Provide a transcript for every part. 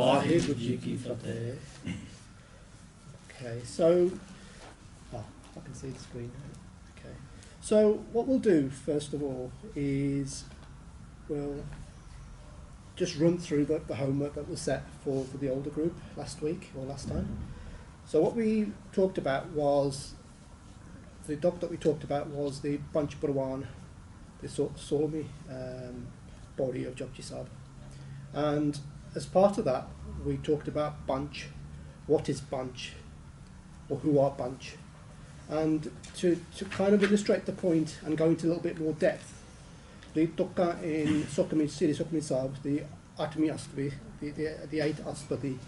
Sahib Ji Fateh. Okay, so I can see the screen. Okay, so what we'll do first of all is we'll just run through the homework that was set for the older group last week or last time. So what we talked about was, the doc that we talked about was the Panch Parwan, the Solmi body of Japji Sahib. And as part of that, we talked about Panch, what is Panch, or who are Panch. And to kind of illustrate the point and go into a little bit more depth, the Tokka in Siri Sukhmani Sahib, the Atmi Astvi, the 8th Aspati,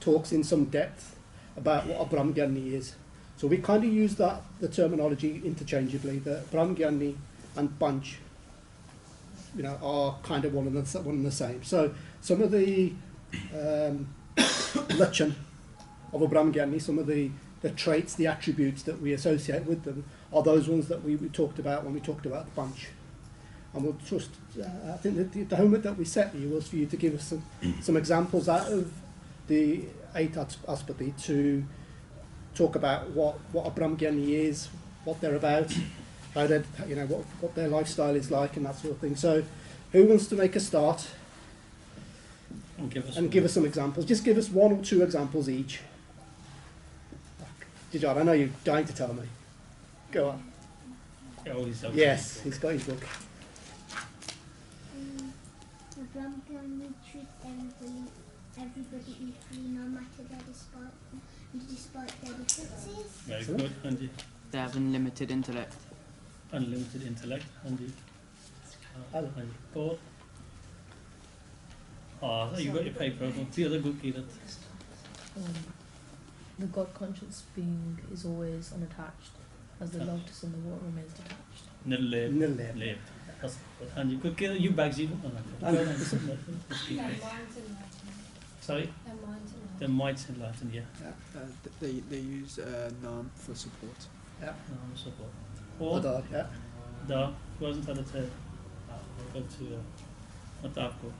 talks in some depth about what a Brahmgyani is. So we kind of use the terminology interchangeably, that Brahmgyani and Panch, are kind of one and the same. So some of the lachan of a Brahmgyani, some of the traits, the attributes that we associate with them, are those ones that we talked about when we talked about the Panch. And we'll just, I think that the homework that we set you was for you to give us some examples out of the 8th Aspati to talk about what a Brahmgyani is, what they're about, how they, what their lifestyle is like, and that sort of thing. So, who wants to make a start and give us some examples? Just give us 1 or 2 examples each. Dijad, I know you're dying to tell me. Go on. Yes, he's got his book. The Brahmgyani treat everybody equally, no matter despite their differences. Very good, Andy. They have unlimited intellect. Unlimited intellect, Andy. Paul. You got your paper. The other book, Edith. The God-conscious being is always unattached, as the lotus in the water remains detached. Nil-lab. And you could kill you bags even. Sorry? Their mind's enlightened, yeah. They use Naam for support. Yeah. Naam support. Or yeah. Da wasn't that a third. Go to what आपको?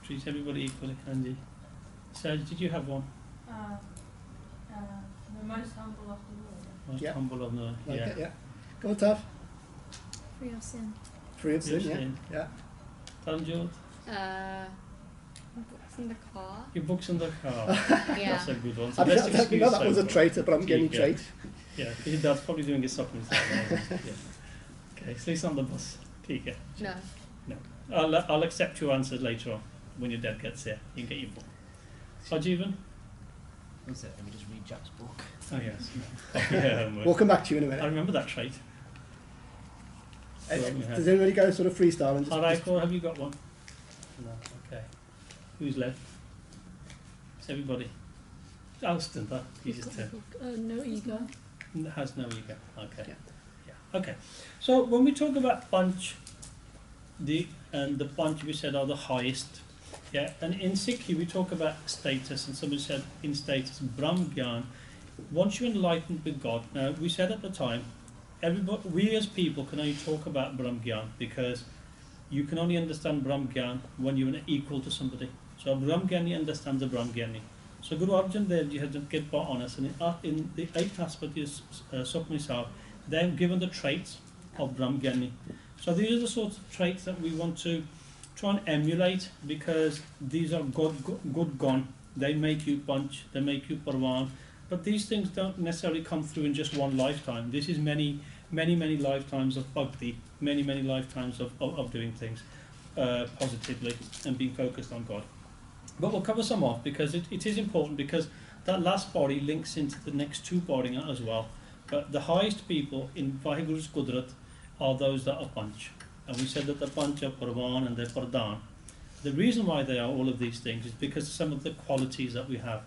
Treat everybody equally, Andy. Serge, did you have one? The most humble of the world. Most humble of the world, yeah. Yeah. Go on, Tav. Free of sin. Free of sin, yeah. Tell them, George. Books in the car. Your books in the car. Yeah. That's a good one. I didn't know that was a trait, a Brahmgyani trait. Yeah, his dad's probably doing his supplements. Yeah. Okay, so he's on the bus. Okay. No. I'll accept your answers later on when your dad gets here. You can get your book. Sajivan? One sec, let me just read Jack's book. Oh yes. Yeah, we'll come back to you in a minute. I remember that trait. Does anybody go sort of freestyle and just... Alright, have you got one? No, okay. Who's left? It's everybody. Alston, you just No ego. Has no ego. Okay. Yeah. Okay. So when we talk about Panch, the Panch we said are the highest. Yeah. And in Sikhi we talk about status, and somebody said in status Brahmgyan. Once you're enlightened with God, now we said at the time, we as people can only talk about Brahmgyan because you can only understand Brahmgyan when you're equal to somebody. So Brahmgyani understands the Brahmgyani. So Guru Arjan Dev Ji had to get back on us, and in the 8th Aspati Sukhmani Sahib, they're given the traits of Brahmgyani. So these are the sorts of traits that we want to try and emulate, because these are good gone. They make you Panch, they make you Parwan. But these things don't necessarily come through in just one lifetime. This is many lifetimes of bhakti, many lifetimes of doing things positively and being focused on God. But we'll cover some off because it is important, because that last body links into the next 2 body as well. But the highest people in Vaheguru's Qudrat are those that are Panch. And we said that the Panch are Parwan and they're Pardhan. The reason why they are all of these things is because of some of the qualities that we have.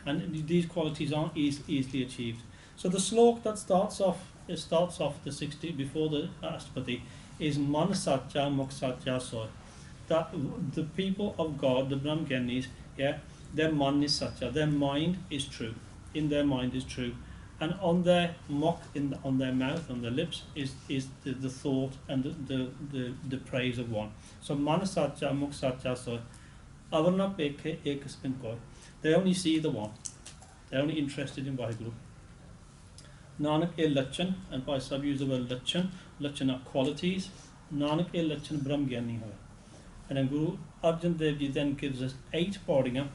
And these qualities aren't easily achieved. So the slok that starts off the 60 before the Ashtapati is Man Satya Mukh Satya Soy. That the people of God, the Brahmgyanis, their man is Satya, their mind is true. In their mind is true. and on their on their mouth, on their lips, is the thought and the praise of one. So man sacha mukh sacha so avarna pekhe ek spin koi. They only see the one. They're only interested in Vaheguru. Nanak e lachan, and by some use the word lachan. Lachan are qualities. Nanak e lachan Brahm Gyani hoy. And then Guru Arjan Dev Ji then gives us 8 bodinga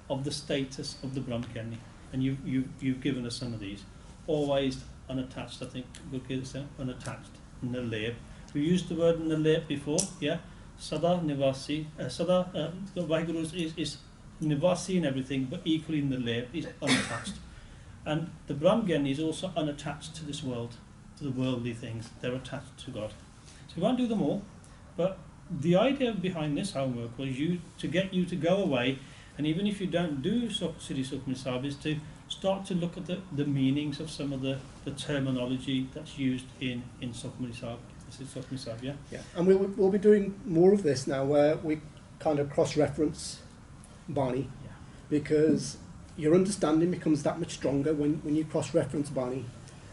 of the status of the Brahm Gyani. And you've given us some of these. Always unattached, I think we'll give us unattached. Naleb. We used the word Naleb before, yeah? Sada Nivasi. Sada, the Vaheguru is Nivasi and everything, but equally Naleb is unattached. And the Brahm Gyani is also unattached to this world, to the worldly things. They're attached to God. So we won't do them all, but the idea behind this homework was to get you to go away, and even if you don't do Siddhi Sukh Sahib, is to start to look at the meanings of some of the terminology that's used in Sukh Sahib. This is Sukh Sahib, yeah? Yeah, and we'll be doing more of this now, where we kind of cross-reference Bani, Yeah. because your understanding becomes that much stronger when you cross-reference Bani.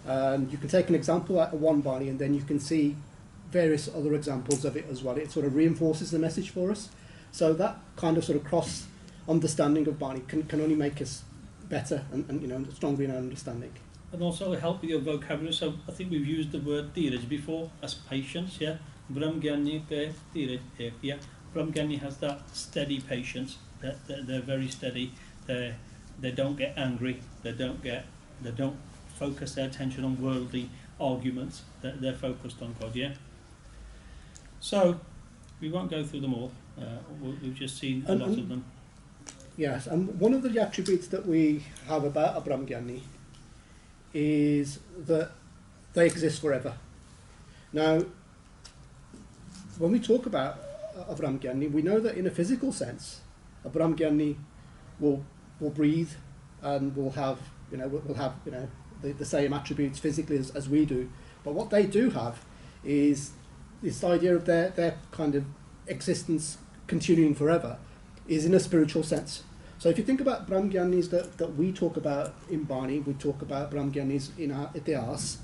And you can take an example out of one Bani, and then you can see various other examples of it as well. It sort of reinforces the message for us. So that kind of sort of cross-understanding of Bani can only make us better and stronger in our understanding. And also help with your vocabulary. So I think we've used the word dheeraj before as patience, yeah? Brahm Gyani pe dheeraj ek, yeah? Brahm Gyani has that steady patience. They're very steady. They don't get angry. They don't focus their attention on worldly arguments. They're focused on God, yeah? So we won't go through them all. We've just seen a lot of them. Yes, and one of the attributes that we have about a Brahm Gyani is that they exist forever. Now, when we talk about a Brahm Gyani, we know that in a physical sense, a Brahm Gyani will breathe and will have the same attributes physically as we do. But what they do have is this idea of their kind of existence continuing forever is in a spiritual sense. So if you think about Brahm Gyanis that we talk about in Bani, we talk about Brahm Gyanis in our Itihas,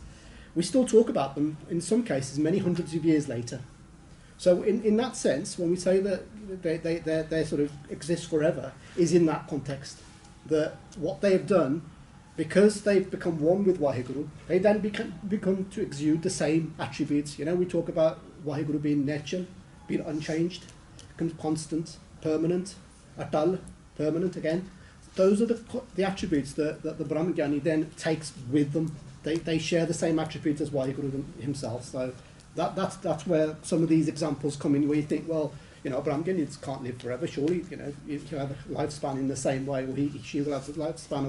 we still talk about them in some cases many hundreds of years later. So in that sense, when we say that they sort of exist forever, is in that context. That what they have done, because they've become one with Vaheguru, they then become to exude the same attributes. You know, we talk about Vaheguru being Nechal, being unchanged, constant, permanent, Atal, permanent again. Those are the attributes that the Brahm Gyani then takes with them. They share the same attributes as Vaheguru himself. So that's where some of these examples come in, where you think, well, a Brahm Gyani can't live forever. Surely, he'll have a lifespan in the same way, or she will have the lifespan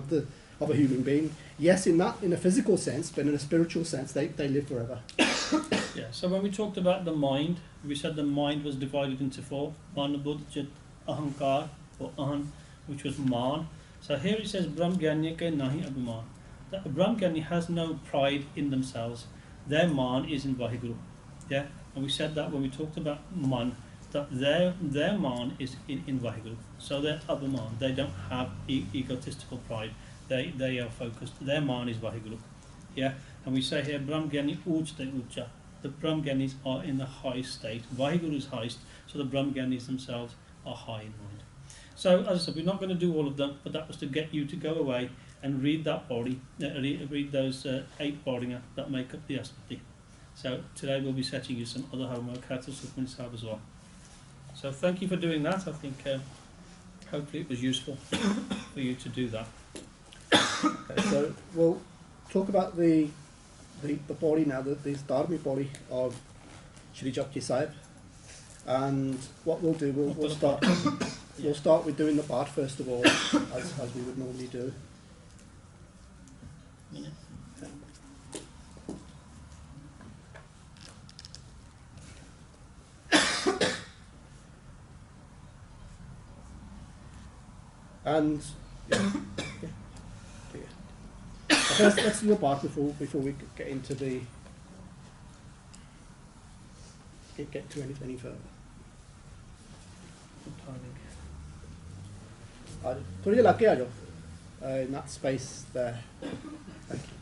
of a human being. Yes, in a physical sense, but in a spiritual sense, they live forever. Yeah. So when we talked about the mind, we said the mind was divided into 4: Man, Buddh, Chit, Ahankar, or Ahan, which was Man. So here it says Brahm Gyani ke nahi abhiman. The Brahm Gyani has no pride in themselves. Their Man is in Vaheguru. Yeah, and we said that when we talked about Man, that their Man is in Vaheguru. So they're abhiman. They don't have egotistical pride. They are focused. Their Man is Vaheguru. Yeah, and we say here Brahm Gyani Ujte Ucha. The Brahm Gyanis are in the highest state. Vaheguru is highest, so the Brahm Gyanis themselves are high in mind. So as I said, we're not going to do all of them, but that was to get you to go away and read that body, read those 8 bodinga that make up the Aspati. So today we'll be setting you some other homework, how to Sukh Sahib as well. So thank you for doing that. I think hopefully it was useful for you to do that. Okay, so we'll talk about the body now, the Dharmic body of Shri Japji Sahib. And what we'll do, we'll start we'll start with doing the part first of all, as we would normally do. And first, let's do the part before we get into get to any further. थोड़ी देर लाके आ जाओ in that space there. Thank you.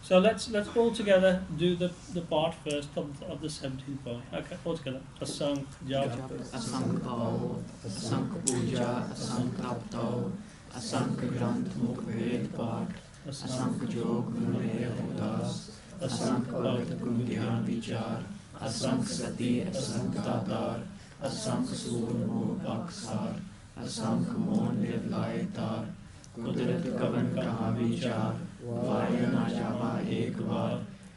So let's all together do the part first of the 17th point. Okay, all together. Asang jab. Asang pao, asang puja, asang taptao, asang granth mukhed paat, asang jog mune udas, asang bhakt gundyan vichar, asang sati asang tatar, asang sur mo baksar, asang mon nirlay tar, कुदरत कवन कहाँ विचार वाय ना जावा एक बार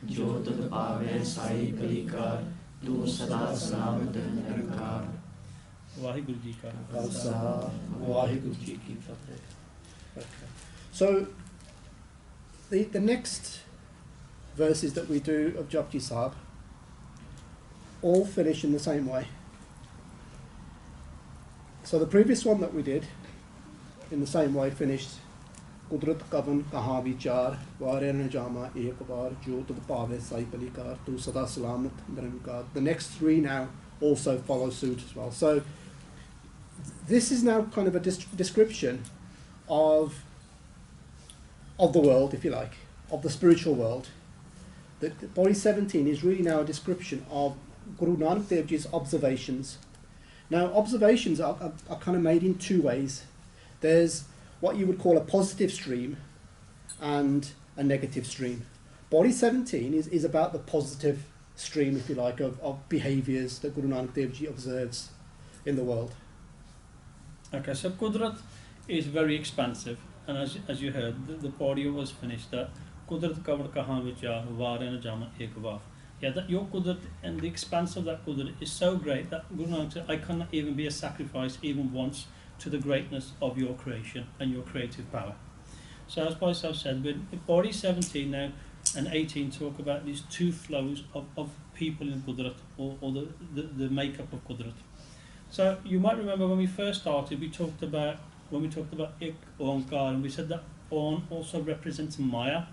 जो तुद पावे साई कलिकार तू सदा सलामत निरंकार वाहिगुरु जी का खालसा वाहिगुरु जी की फतेह. Okay. So the next verses that we do of Japji Sahib all finish in the same way. So the previous one that we did in the same way finished Kudrat Kavan Kaha Vichar Vare Najama Ek Bar Jo Tud Pave Sai Palikar Tu Sada Salamat Nirankar. The next three now also follow suit as well. So this is now kind of a description of the world, if you like, of the spiritual world. The body 17 is really now a description of Guru Nanak Dev Ji's observations. Now observations are kind of made in two ways. There's what you would call a positive stream and a negative stream. Body 17 is about the positive stream, if you like, of behaviours that Guru Nanak Dev Ji observes in the world. Okay, so Kudrat is very expansive, and as you heard, the body was finished that Kudrat kavar kahan vichar vare na jama ek var. Yeah, that your Kudrat and the expanse of that Kudrat is so great that Guru Nanak said, I cannot even be a sacrifice even once to the greatness of your creation and your creative power. So as Paisal said, with body 17 now and 18 talk about these two flows of people in Kudrat, or the makeup of Kudrat. So you might remember when we first started, we talked about Ik Onkar, and we said that On also represents Maya.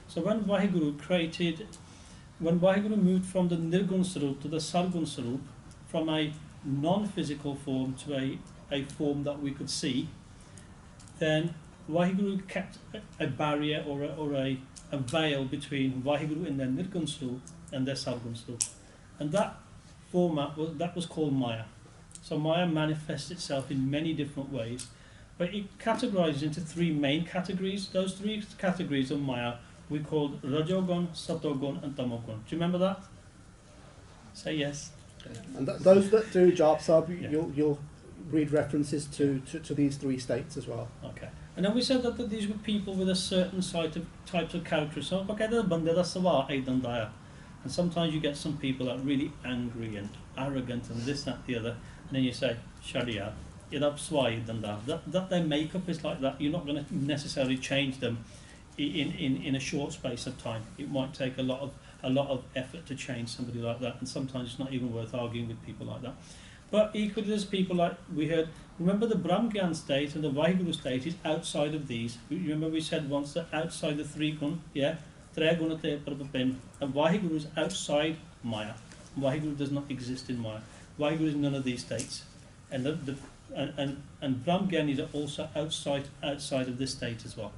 So when Vaheguru moved from the Nirgun Sarup to the Sargun Sarup, from a non-physical form to a form that we could see, then Vaheguru kept a barrier or a veil between Vaheguru in their Nirgun Sarup and their Sargun Sarup. And that format was called Maya. So Maya manifests itself in many different ways, but it categorizes into three main categories. Those three categories of Maya we called Rajogun, Satogun and Tamogun. Do you remember that? Say yes. And those that do Jap Sahib, Yeah. you'll read references to these three states as well. Okay. And then we said that these were people with a certain types of character. So, okay, they're bandera sawa aidandaya. And sometimes you get some people that are really angry and arrogant and this, that, the other. And then you say, Sharia, that their makeup is like that. You're not going to necessarily change them in a short space of time. It might take a lot of effort to change somebody like that, and sometimes it's not even worth arguing with people like that. But equally, there's people like we heard. Remember, the Brahmgyan state and the Vaheguru state is outside of these. Remember, we said once that outside the three gun, yeah, and Vaheguru is outside Maya. Vaheguru does not exist in Maya. Vaheguru is none of these states, and and Brahmgyan is also outside of this state as well.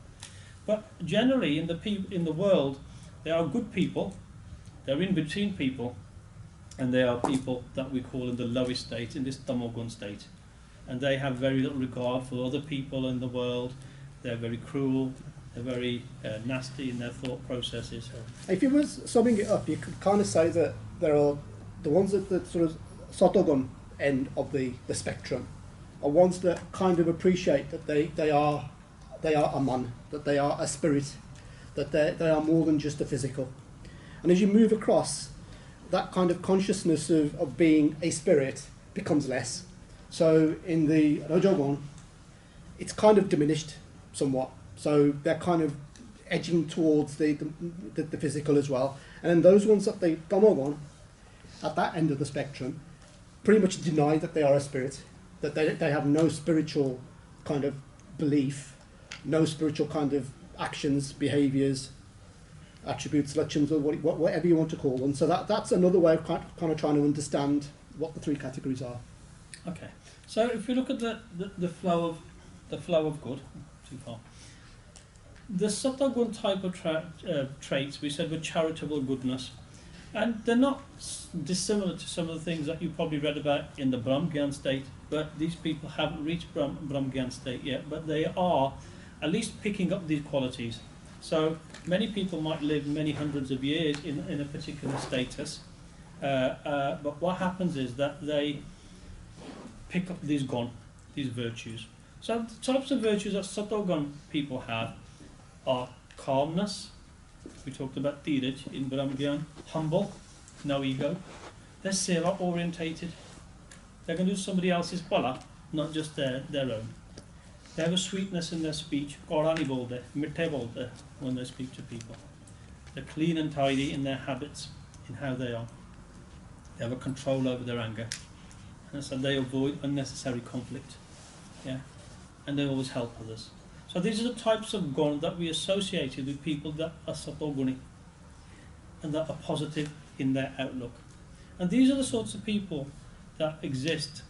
But generally, in the world, there are good people. They're in between people, and they are people that we call in the lowest state, in this tamogun state, and they have very little regard for other people in the world. They're very cruel. They're very nasty in their thought processes. If you were summing it up, you could kind of say that there are the ones at the sort of Sotogun end of the spectrum are ones that kind of appreciate that they are a man, that they are a spirit, that they are more than just a physical. And as you move across, that kind of consciousness of being a spirit becomes less. So in the Rajogun, it's kind of diminished somewhat. So they're kind of edging towards the physical as well. And then those ones that they Tamogon, at that end of the spectrum, pretty much deny that they are a spirit, that they have no spiritual kind of belief, no spiritual kind of actions, behaviours, attributes, lachans, or whatever you want to call them. So that's another way of kind of trying to understand what the three categories are. Okay. So if we look at the flow of good, too far. The Satagun type of traits we said were charitable goodness, and they're not dissimilar to some of the things that you probably read about in the Brahmgyan state, but these people haven't reached Brahmgyan state yet, but they are at least picking up these qualities. So many people might live many hundreds of years in a particular status, but what happens is that they pick up these virtues. So the types of virtues that Satogun people have are calmness. We talked about Dheeraj in Brahmgyan. Humble, no ego. They're seva orientated. They're going to do somebody else's bala, not just their own. They have a sweetness in their speech. Korani bolde, mitte bolde, when they speak to people. They're clean and tidy in their habits, in how they are. They have a control over their anger. And so they avoid unnecessary conflict. Yeah? And they always help others. So these are the types of gun that we associated with people that are satoguni and that are positive in their outlook. And these are the sorts of people that exist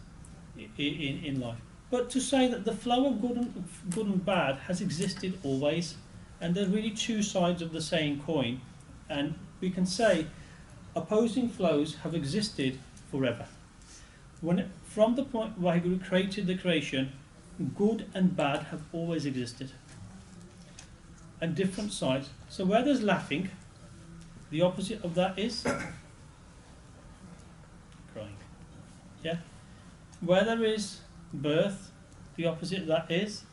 in life. But to say that the flow of good and bad has existed always, and they're really two sides of the same coin, and we can say opposing flows have existed forever. From the point Vaheguru created the creation, good and bad have always existed, and different sides. So where there's laughing, the opposite of that is crying. Yeah? Where there is birth, the opposite of that is,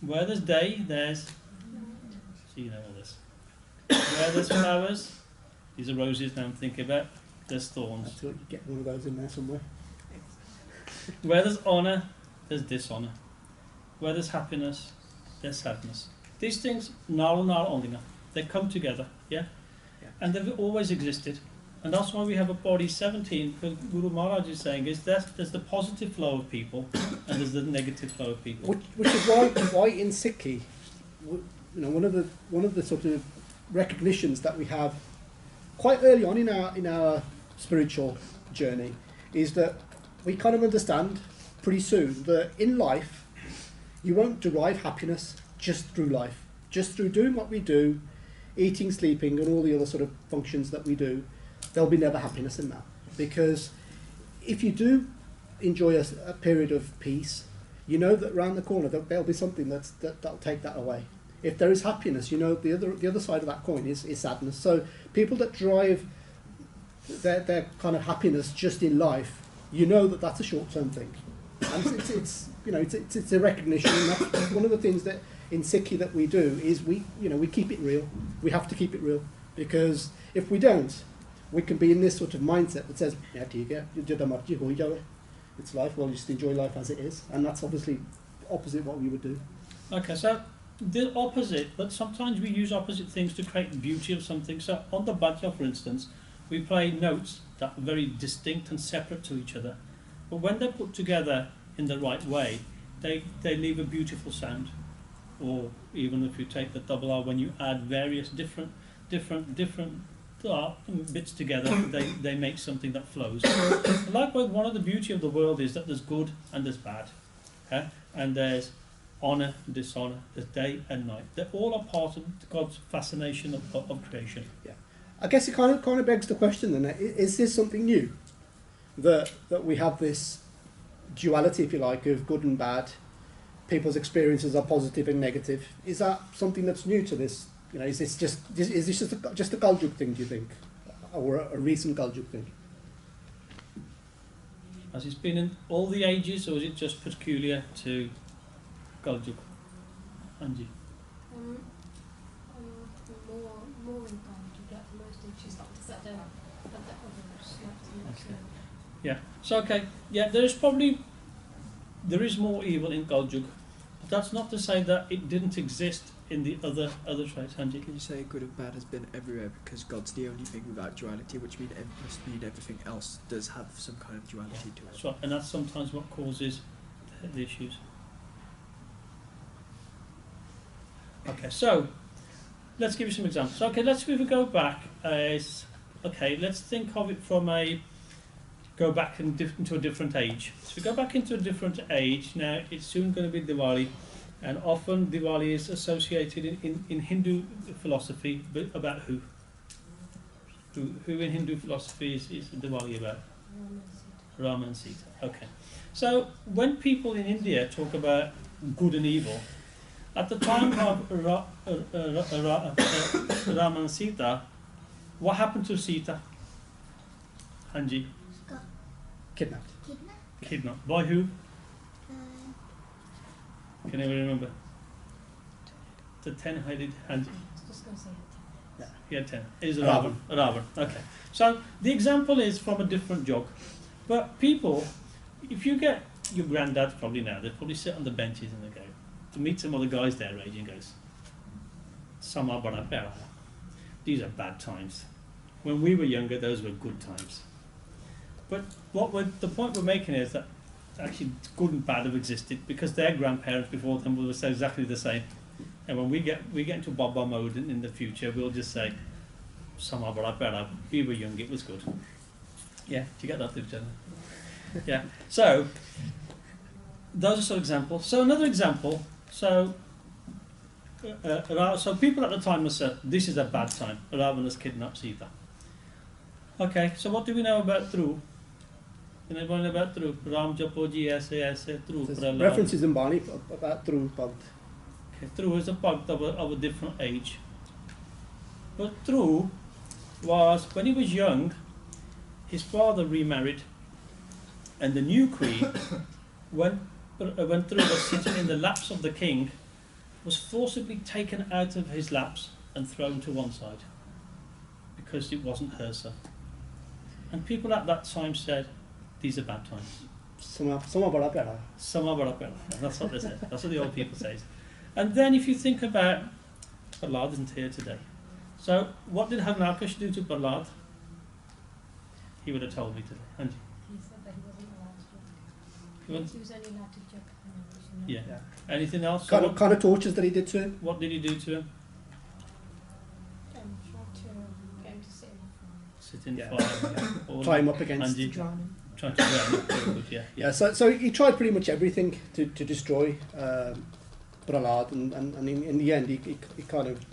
where there's day, there's, so you know all this. Where there's flowers, these are roses now I'm thinking about, there's thorns. I thought you'd get one of those in there somewhere. Where there's honour, there's dishonour. Where there's happiness, there's sadness. These things, they come together, yeah? And they've always existed. And that's why we have a body 17, because Guru Maharaj is saying is that there's the positive flow of people and there's the negative flow of people. Which is why in Sikhi, one of the sort of recognitions that we have quite early on in our spiritual journey is that we kind of understand pretty soon that in life you won't derive happiness just through life, just through doing what we do, eating, sleeping, and all the other sort of functions that we do. There'll be never happiness in that, because if you do enjoy a period of peace, you know that around the corner there'll be something that'll take that away. If there is happiness, you know the other side of that coin is sadness. So people that drive their kind of happiness just in life, you know that's a short-term thing, and it's a recognition. And that's one of the things that in Sikhi that we do is we keep it real. We have to keep it real, because if we don't, we can be in this sort of mindset that says, it's life, well, just enjoy life as it is. And that's obviously opposite what we would do. Okay, so the opposite, but sometimes we use opposite things to create the beauty of something. So on the bhajan, for instance, we play notes that are very distinct and separate to each other. But when they're put together in the right way, they leave a beautiful sound. Or even if you take the double R, when you add various different bits together, they make something that flows. Likewise, one of the beauty of the world is that there's good and there's bad, and there's honour and dishonour, there's day and night. They all are part of God's fascination of creation. Yeah, I guess it kind of begs the question then: is this something new that we have this duality, if you like, of good and bad? People's experiences are positive and negative. Is that something that's new to this? Is this just a Galjuk thing, do you think, or a recent Galjuk thing? Has it been in all the ages, or is it just peculiar to Galjuk? Anji? More in time to get most issues like to set down, but the others like to Yeah. So there is more evil in Galjuk, but that's not to say that it didn't exist in the other traits. Anji? Can you say good and bad has been everywhere because God's the only thing without duality, which must mean everything else does have some kind of duality to it. That's right, and that's sometimes what causes the issues. Okay, so let's give you some examples. Okay, let's go back. Let's think of it from go back into a different age. So we go back into a different age. Now it's soon going to be Diwali, And often Diwali is associated in Hindu philosophy, but about who? Who in Hindu philosophy is Diwali about? Rama and Sita. Okay. So when people in India talk about good and evil, at the time of Rama and Sita, what happened to Sita? Hanji? Got Kidnapped. kidnapped. Kidnapped. By who? Can anyone remember? The 10-headed Hanji. Just going to say it. He had 10. It is Ravan. Ravan. Okay. So the example is from a different jog. But people, if you get your granddads probably now, they probably sit on the benches and they go to meet some other guys their age and goes, Sama bara bera. These are bad times. When we were younger, those were good times. But the point we're making is that actually good and bad have existed because their grandparents before them will say exactly the same. And when we get into Baba mode in the future, we'll just say, Sama bara bera. We were young, it was good. Yeah, do you get that, Jenna? Yeah. So those are some examples. So another example. So people at the time must say, this is a bad time. Ravana's kidnapped Sita. Okay. So what do we know about Dhruv? Anyone know about Dhruv? Ram Japoji aise Dhruv. There's references in Bani about Dhruv Bhakt. Okay. Dhruv is a Bhakt of a different age. But Dhruv was, when he was young, his father remarried, and the new queen, when Dhruv was sitting in the laps of the king, was forcibly taken out of his laps and thrown to one side because it wasn't her son. And people at that time said, these are bad times. Sama bara bera. Sama bara bera. That's what they said. That's what the old people say. And then if you think about, Prahlad isn't here today. So what did Harnakash do to Prahlad? He would have told me today. And He said that he wasn't allowed to he jump. was- He was only allowed to jump. yeah. Anything else? Kind So of, kind of tortures that he did to him. what did he do to him? Tried to get him to sit in the front. Sit in Yeah. fire. Or Tie him up against. Angie Drowning. trying to drown him. Very good, yeah. Yeah, so he tried pretty much everything to destroy Prahlad, and in the end he kind of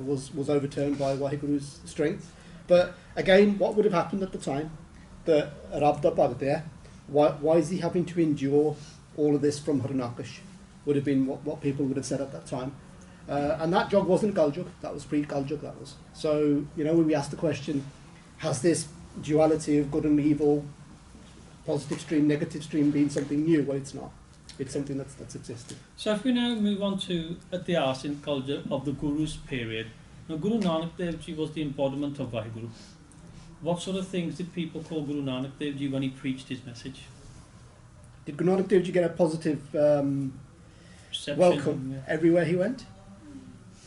was overturned by Vahiguru's strength. But again, what would have happened at the time? The Rabda Bhagdaya, why is he having to endure all of this from Harnakash? Would have been what people would have said at that time. And that jog wasn't Galjug, that was pre-Galjug, that was. So, when we asked the question, has this duality of good and evil, positive stream, negative stream, been something new? Well, it's not. It's something that's existed. So if we now move on to Ityas in culture of the Guru's period. Now Guru Nanak Dev Ji was the embodiment of Vaheguru. What sort of things did people call Guru Nanak Dev Ji when he preached his message? Did Guru Nanak Dev Ji get a positive Reception, welcome everywhere he went?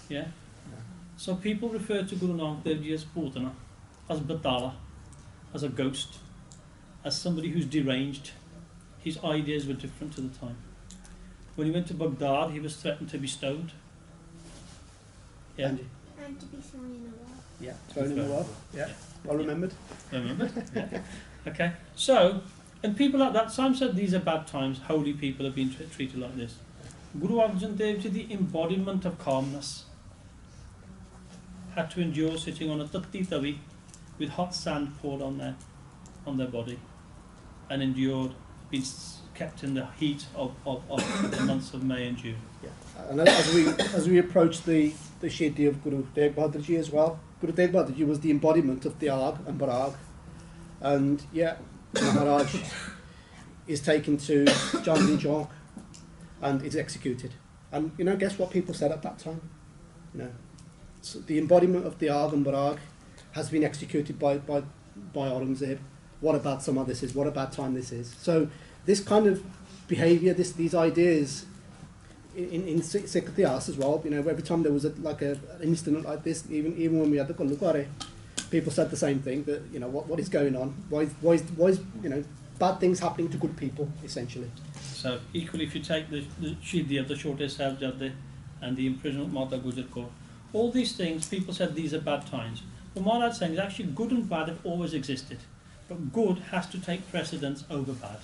Yeah. So people refer to Guru Nanak Dev Ji as Putana, as Batala, as a ghost, as somebody who's deranged. His ideas were different to the time. When he went to Baghdad, he was threatened to be stoned. Yeah, Angie? And to be thrown in a well. Yeah, thrown in the well. Yeah, well remembered. remember? Yeah. Okay. So, and people at that time said these are bad times. Holy people have been treated like this. Guru Arjan Dev Ji, the embodiment of calmness, had to endure sitting on a tatti tavi with hot sand poured on their body, and endured being kept in the heat of the months of May and June. Yeah. And as we approach the Shedi of Guru Tegh Bahadur Ji as well, Guru Tegh Bahadur Ji was the embodiment of Tyag and Barag. And yeah, Maharaj is taken to Chandni Chowk and is executed. And guess what people said at that time? So the embodiment of Tyag and Barag has been executed by Aurangzeb. What a bad summer this is, what a bad time this is. So this kind of behaviour, these ideas in Sikh Ityas as well, every time there was an incident like this, even when we had the Kullukare, people said the same thing, that what is going on? Why is bad things happening to good people, essentially. So equally, if you take the Shidi of the Chote Sahibzade and the imprisonment of Mata Gujar Kaur, all these things, people said these are bad times. But Maharaj saying is actually good and bad have always existed. But good has to take precedence over bad.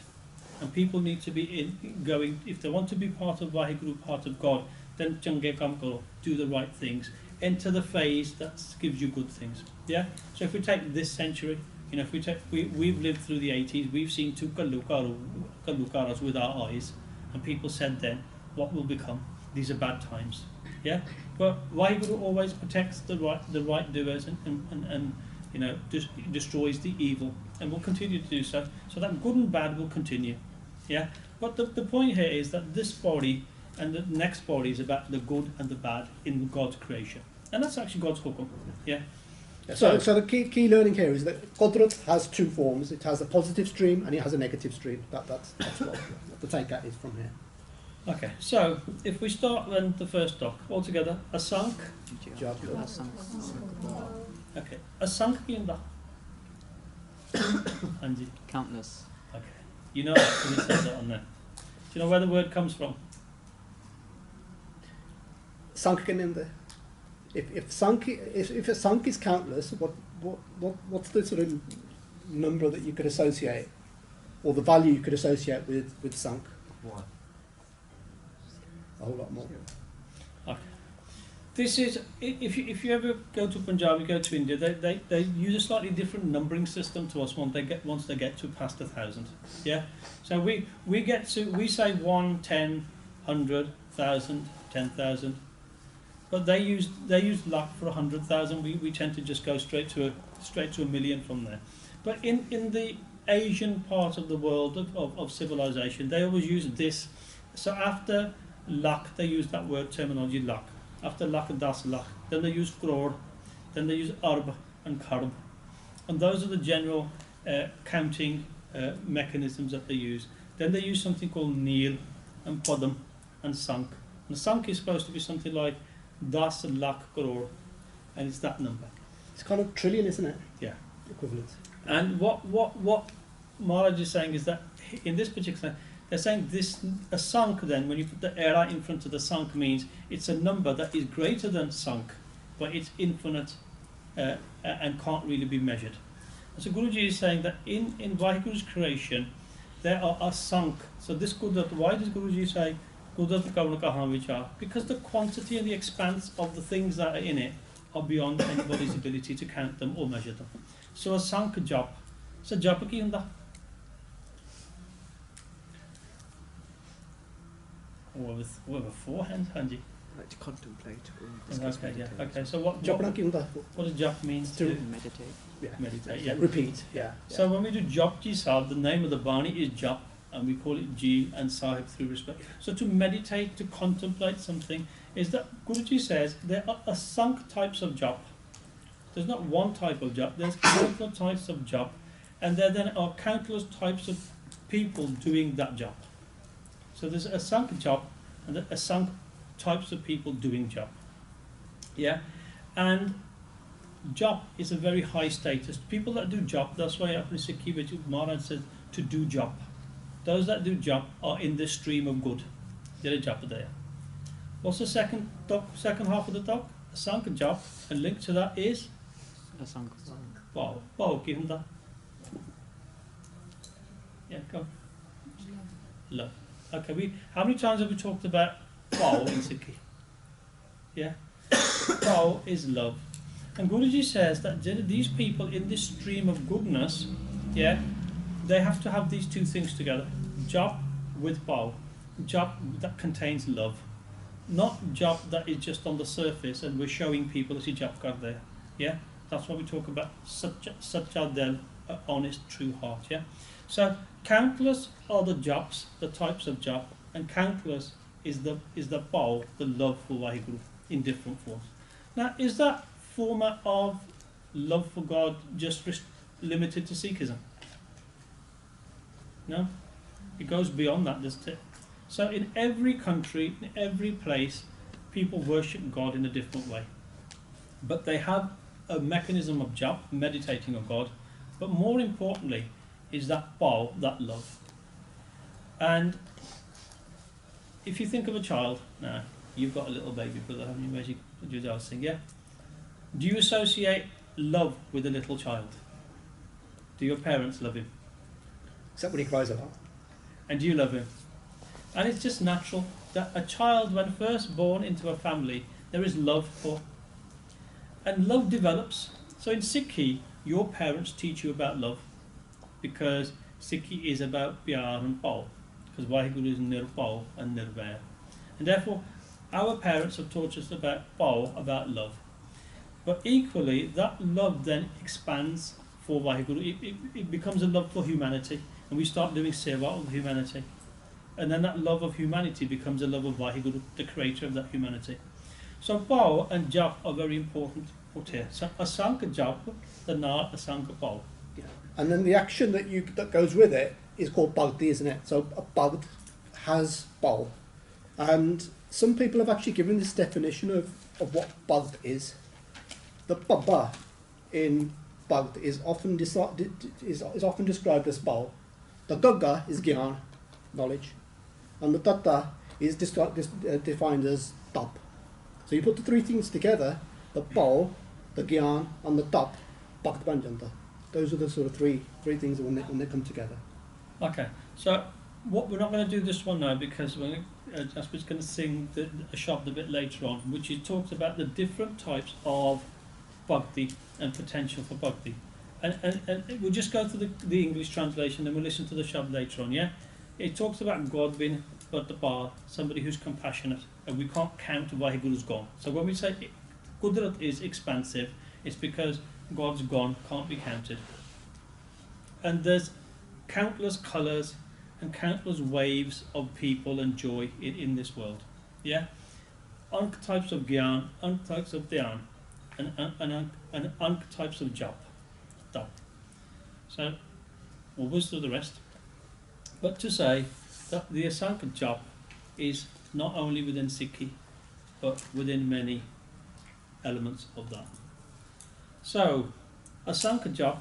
and people need to be going, if they want to be part of Vaheguru, part of God, then change kam karo, do the right things, enter the phase that gives you good things. Yeah. So if we take this century, you know, if we take, we've lived through the 80s, we've seen two kalukaras with our eyes, and people said then, what will become? These are bad times. Yeah. But Vaheguru always protects the right doers and you know, destroys the evil, and will continue to do so. So that good and bad will continue. Yeah. But the point here is that this body and the next body is about the good and the bad in God's creation, and that's actually God's hukum. Yeah. Yeah, so the key learning here is that Qudrat has two forms. It has a positive stream and it has a negative stream. That's what the take-out is from here. Okay, so if we start then the first doc altogether, Asank. Job. Okay, Asank ki hunda? Anji. Countless. Okay, you know actually it says that on there. Do you know where the word comes from? Sank. If a sunk is countless, what's the sort of number that you could associate, or the value you could associate with sunk? One. A whole lot more. Okay. This is if you ever go to Punjab, you go to India, they use a slightly different numbering system to us once they get to past 1,000. Yeah. So we say 1, 10, 100, 1,000, 10,000. But they use lakh for 100,000. We tend to just go straight to a million from there. But in the Asian part of the world of civilization, they always use this. So after lakh, they use that word terminology lakh. After lakh, das lakh. Then they use crore. Then they use arb and karb. And those are the general counting mechanisms that they use. Then they use something called neel and padam and sank. And sank is supposed to be something like 10 lakh crore, and it's that number. It's kind of trillion, isn't it? Yeah. Equivalent. And what Maharaj is saying is that in this particular, they're saying this a sank. Then when you put the era in front of the sank, means it's a number that is greater than sank, but it's infinite and can't really be measured. And so Guruji is saying that in Vaheguru's creation, there are a sank. So this Qudrat, why does Guruji say because the quantity and the expanse of the things that are in it are beyond anybody's ability to count them or measure them. So a sank jap. So jap ki hunda? Over four hands, Hanji. Like to contemplate or discuss, Okay, yeah. meditate. Okay, so what does jap mean? To meditate. Yeah. Meditate, yeah. Repeat. Yeah. So when we do Jap Ji Sahib, the name of the Bani is Jap, and we call it Ji and Sahib through respect. So to meditate, to contemplate something, is that Guruji says there are asunk types of Jap. There's not one type of Jap, there's countless types of Jap, and there then are countless types of people doing that Jap. So there's asunk Jap and asunk types of people doing Jap. Yeah? And Jap is a very high status. People that do Jap, that's why in Sikh Maharaj says to do Jap. Those that do Jap are in the stream of good. They're a Japadaya. What's the second half of the talk? Asank Jap, and linked to that is? Asank. Wow. Wow, ki hunda? Yeah, go. Love. Okay, how many times have we talked about Wow in Sikhi? Yeah? Wow is love. And Guruji says that these people in this stream of goodness, yeah, they have to have these two things together. Jap with Bao. Jap that contains love. Not jap that is just on the surface and we're showing people as a jap kar there. Yeah? That's what we talk about. Sacha del, honest, true heart. Yeah? So countless are the japs, the types of jap, and countless is the Bao, the love for Vaheguru in different forms. Now, is that format of love for God just limited to Sikhism? No? It goes beyond that, doesn't it? So in every country, in every place, people worship God in a different way. But they have a mechanism of jap, meditating on God, but more importantly is that Bao, that love. And if you think of a child, now, you've got a little baby brother, haven't you? Where's your sing, yeah? Do you associate love with a little child? Do your parents love him? Except when he cries a lot. and you love him. And it's just natural that a child, when first born into a family, there is love for, and love develops. So in Sikhi, your parents teach you about love, because Sikhi is about pyar and pao, because Vaheguru is nirpao and nirvair. And therefore, our parents have taught us about pao, about love. But equally, that love then expands for Vaheguru. It becomes a love for humanity, and we start doing seva of humanity. And then that love of humanity becomes a love of Vaheguru, the creator of that humanity. So pao and jap are very important out here. So asanka jap, the na asanka pao. Yeah. And then the action that goes with it is called bhakti, isn't it? So a bhakt has pao. And some people have actually given this definition of what bhakt is. The baba in bhakt is often described as pao. The gagga is gyan, knowledge. And the tatta is defined as tap. So you put the three things together, the pao, the gyan, and the tap, bhakt ban janta. Those are the sort of three things when they come together. Okay, so what we're not going to do this one now, because Jasper's going to sing a shabd a bit later on, which he talks about the different types of bhakti and potential for bhakti. And we'll just go through the English translation, and we'll listen to the shabd later on, yeah? It talks about God being Bar, somebody who's compassionate, and we can't count Vaheguru's gone. So when we say Qudrat is expansive, it's because God's gone can't be counted. And there's countless colours and countless waves of people and joy in this world. Yeah? Ankh types of Gyan, Ankh types of Dhyan, and Ankh types of Jap. So, we'll whiz through the rest. But to say that the Asanka Jap is not only within Sikhi, but within many elements of that. So, Asanka Jap,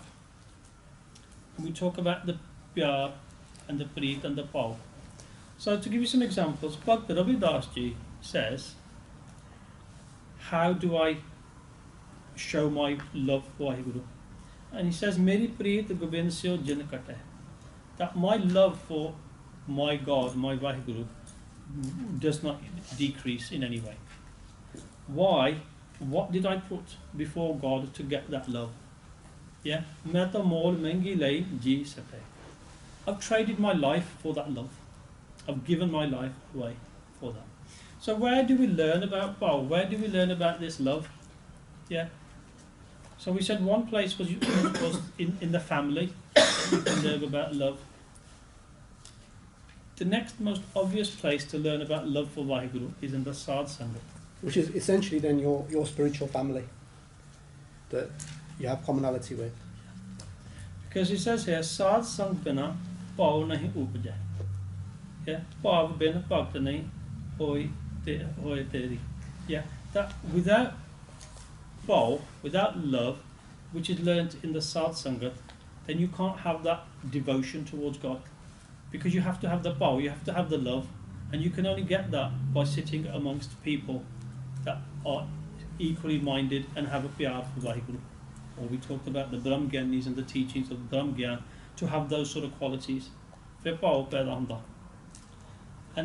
we talk about the Pyar and the Preet and the Pao. So, to give you some examples, Bhakta Ravi Das Ji says, how do I show my love for Vaheguru? And he says, Meri Preet Gobind Seo Jin Kate. That my love for my God, my Vaheguru, does not decrease in any way. Why? What did I put before God to get that love? Yeah? Meta mol mengi lay ji sake. I've traded my life for that love. I've given my life away for that. So where do we learn about Pao? Where do we learn about this love? Yeah? So we said one place was in the family. You can learn about love. The next most obvious place to learn about love for Vaheguru is in the Sadh Sangat. Which is essentially then your spiritual family that you have commonality with. Because he says here, Sadh Sang bina pao nahi upajai. Yeah, pav bin bhakt nahi hoy teri. Yeah, that without pao, without love, which is learnt in the Sadh Sangat, then you can't have that devotion towards God. Because you have to have the pao, you have to have the love, and you can only get that by sitting amongst people that are equally minded and have a pyar for Vaheguru. Or we talked about the Brahm Gyanis and the teachings of the Brahm Gyan, to have those sort of qualities. And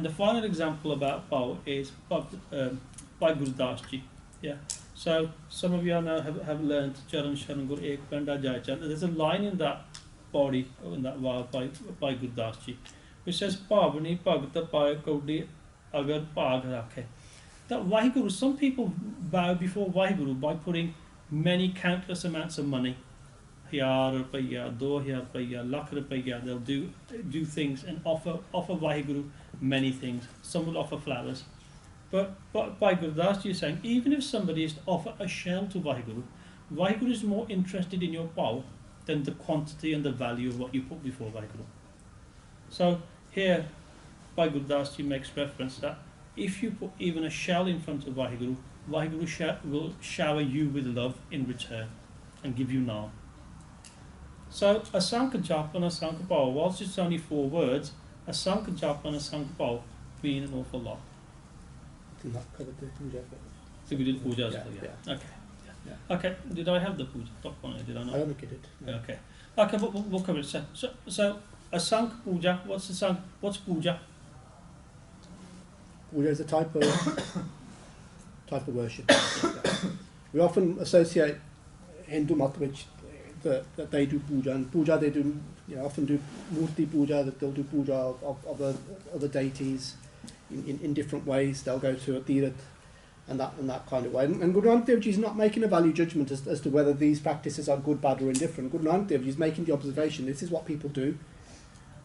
the final example about pao is by Guru Das Ji. Yeah. So some of you now have learned Charan Sharan Gur Ek Panda Jai Chan. There's a line in that body, in that vow by Guru Das Ji, which says Pavani Bhagta Paya Kaudi Agar Pag Rakhe. That Vaheguru, some people bow before Vaheguru by putting many countless amounts of money. Hiyar Rupaya, 2000 Rupaya, lakh Rupaya. They'll do things and offer Vaheguru many things. Some will offer flowers. But by Guru Das Ji is saying, even if somebody is to offer a shell to Vaheguru, Vaheguru is more interested in your pao than the quantity and the value of what you put before Vaheguru. So here, by Guru Das Ji makes reference that if you put even a shell in front of Vaheguru, Vaheguru will shower you with love in return and give you naam. So Asanka Jap and Asanka Pao, whilst it's only 4 words, Asanka Jap and Asanka Pao mean an awful lot. I think that covered the puja bit. So we did puja as well, Yeah. Okay. Yeah. Okay, did I have the puja? Top one, did I not? I don't think it did. No. Okay. Okay, we'll cover it. So Asank Puja. What's Asank? What's Puja? Puja is a type of worship. Yeah. We often associate Hindu mat which that they do puja, and puja they do, often do murti puja, that they'll do puja of other deities in different ways. They'll go to a tirat and that kind of way. And Guru Nanak Dev Ji is not making a value judgment as to whether these practices are good, bad or indifferent. Guru Nanak Dev Ji is making the observation, this is what people do,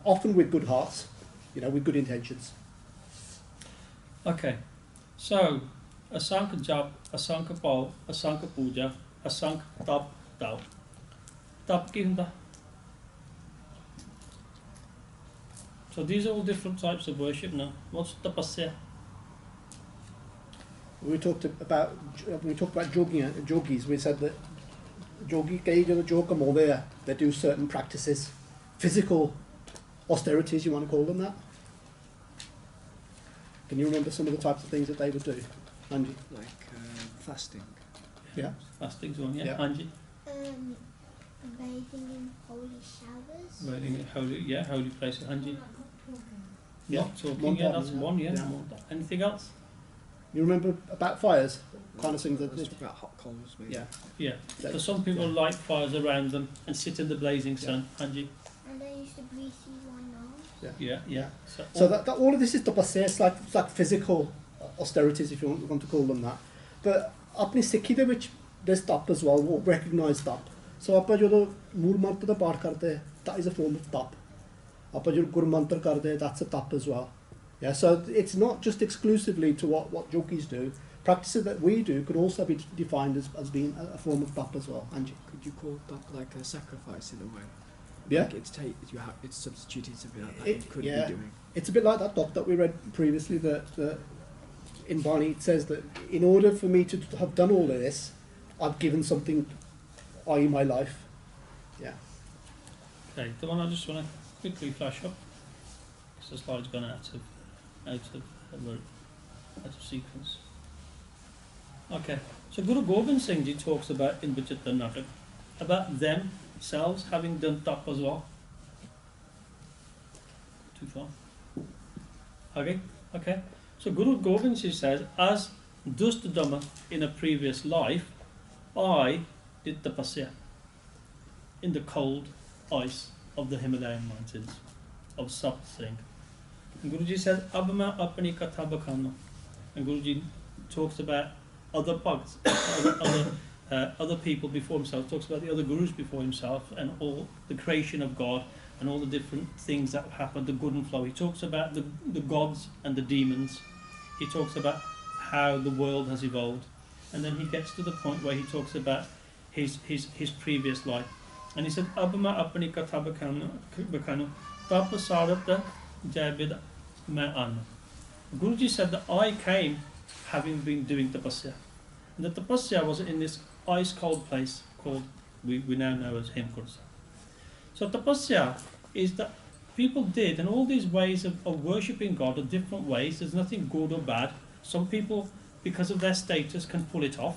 often with good hearts, with good intentions. Okay, so Asank Jap, Asank Pao, Asank Puja, Asank Tap Tao. Tap ki hunda? So these are all different types of worship now. What's tapasya? We talked about yogis. We said that they do certain practices, physical austerities, you want to call them that? Can you remember some of the types of things that they would do, Angie? Like fasting. Yeah. Fasting's one, yeah. Yeah. Angie? Bathing in holy showers. Bathing in holy places. Angie? Yeah. Not talking, One yeah, part, that's yeah. one, yeah. Yeah. Anything else? You remember about fires? Kind of things that Let's talk about hot coals, maybe. yeah. Yeah. So some people light fires around them and sit in the blazing sun. Angie? And they used to breathe through one nose. Yeah. So that all of this is tapasya. It's like physical austerities, if you want to call them that. But apni Sikhi de which there's tap as well. We recognise tap. So ਆਪਾਂ ਜਦੋਂ ਮੂਲ ਮੰਤਰ ਦਾ ਪਾਠ ਕਰਦੇ, that is a form of tap. ਆਪਾਂ ਜਦੋਂ ਗੁਰ ਮੰਤਰ ਕਰਦੇ, that's a tap as well. Yeah, so it's not just exclusively to what yogis do. Practices that we do could also be defined as being a form of tap as well. Angie? Could you call that like a sacrifice in a way? Yeah. Like it's substituting something like that you could yeah. be doing. It's a bit like that doc that we read previously that in Barney it says that in order for me to have done all of this, I've given something, i.e. my life. Yeah. Okay, the one I just want to quickly flash up, because the slide's gone out of sequence. Okay, so Guru Gobind Singh Ji talks about in Vichitra Natak about themselves having done tap as well. Too far. Okay. So Guru Gobind Singh says, as Dust Dhamma in a previous life, I did tapasya in the cold ice of the Himalayan mountains of Sapt Singh. And Guruji said, Ab main apni katha bakhana. And Guruji talks about other bhagats, other people before himself, talks about the other gurus before himself and all the creation of God and all the different things that happened, the good and flow. He talks about the gods and the demons. He talks about how the world has evolved. And then he gets to the point where he talks about his previous life. And he said, Abma apni katha bakhana tapasarata jabid main anna. Guruji said that I came having been doing tapasya. And the tapasya was in this ice cold place called, we now know as Hemkursa. So tapasya is that people did, and all these ways of worshipping God are different ways. There's nothing good or bad. Some people, because of their status, can pull it off.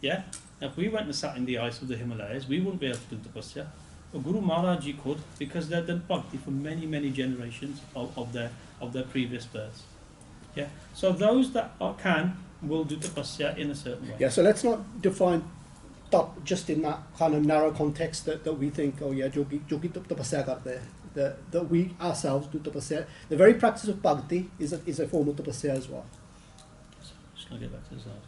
Yeah? Now, if we went and sat in the ice of the Himalayas, we wouldn't be able to do tapasya. But Guru Maharaj Ji could, because they've done bhakti for many, many generations of their previous births. Yeah? So those that can will do tapasya in a certain way. Yeah, so let's not define tap just in that kind of narrow context that we think, oh yeah, yogi tapasya karte. That we ourselves do tapasya. The very practice of bhakti is a form of tapasya as well. Just going to get back to the slide.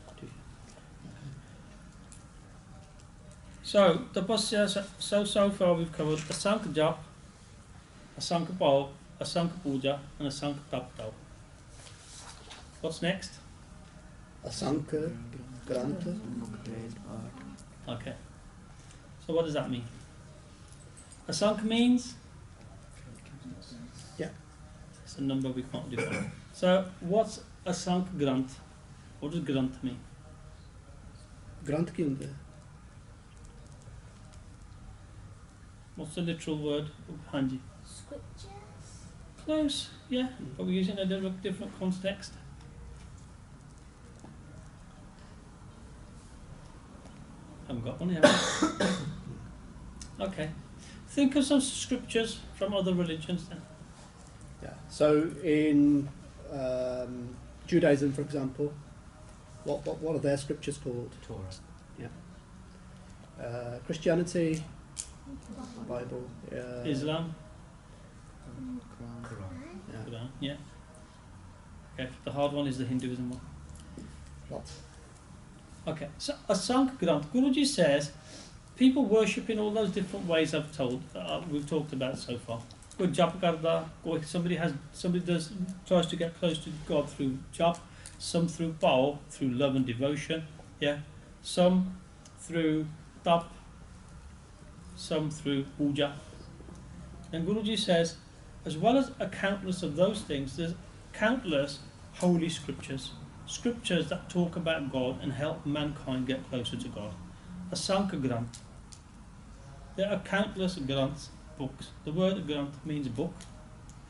So, tapasya, so far we've covered Asank Jap, Asank Pao, Asank Puja, and Asank Tap Tao. What's next? Asanka, Granta. Okay. So what does that mean? Asank means? Yeah. It's a number we can't define. So what's Asank Granth? What does Granth mean? Grant ki hunda hai? What's the literal word? Hanji. Scriptures. Close, yeah. But we're using a different context. Haven't got one here. Okay. think of some scriptures from other religions then. Yeah. So in Judaism, for example, what are their scriptures called? Torah. Christianity, Bible. Bible, Islam, Quran. Yeah. Quran, yeah. Okay, the hard one is the Hinduism one. Lots. Okay, so Asank Granth, Guruji says people worship in all those different ways we've talked about so far. Good jap karda, somebody tries to get close to God through jap, some through bhau, through love and devotion, yeah. Some through tap, some through puja. And Guruji says, as well as a countless of those things, there's countless holy scriptures. Scriptures that talk about God and help mankind get closer to God. Asanka Granth. There are countless Granths, books. The word Granth means book.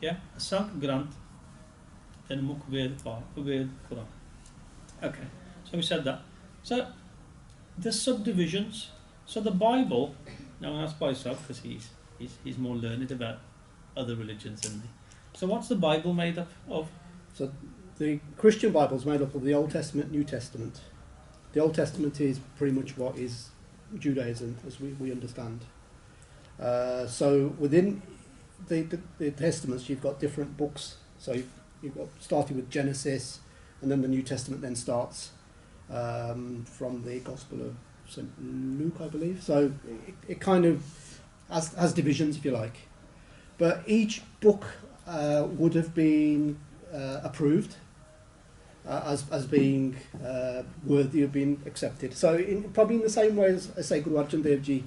Yeah? Asanka Granth, then Mukh Ved Quran. Okay, so we said that. So, the subdivisions. So the Bible, now I'm asked by himself because he's more learned about other religions than me. So what's the Bible made up of? So the Christian Bible is made up of the Old Testament, New Testament. The Old Testament is pretty much what is Judaism, as we understand. So within the Testaments, you've got different books. So you've got starting with Genesis, and then the New Testament then starts from the Gospel of St. Luke, I believe. So it kind of has divisions, if you like. But each book would have been approved as being worthy of being accepted. So probably in the same way as say Guru Arjan Dev Ji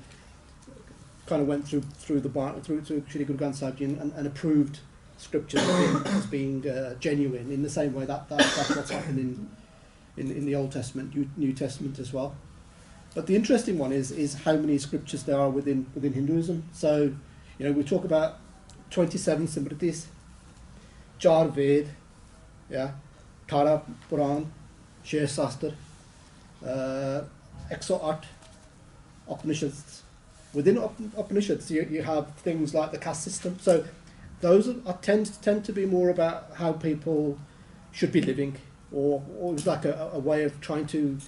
kind of went through Shri Guru Granth Sahib Ji and approved scriptures as being genuine. In the same way that's what's happened in the Old Testament, New Testament as well. But the interesting one is how many scriptures there are within Hinduism. So we talk about 27 Simritis, 4 Ved, yeah, 18 Puran, 6 Shastra, 108 Upanishads. Within Upanishads, you have things like the caste system. So those tend to be more about how people should be living, or it's like a way of trying to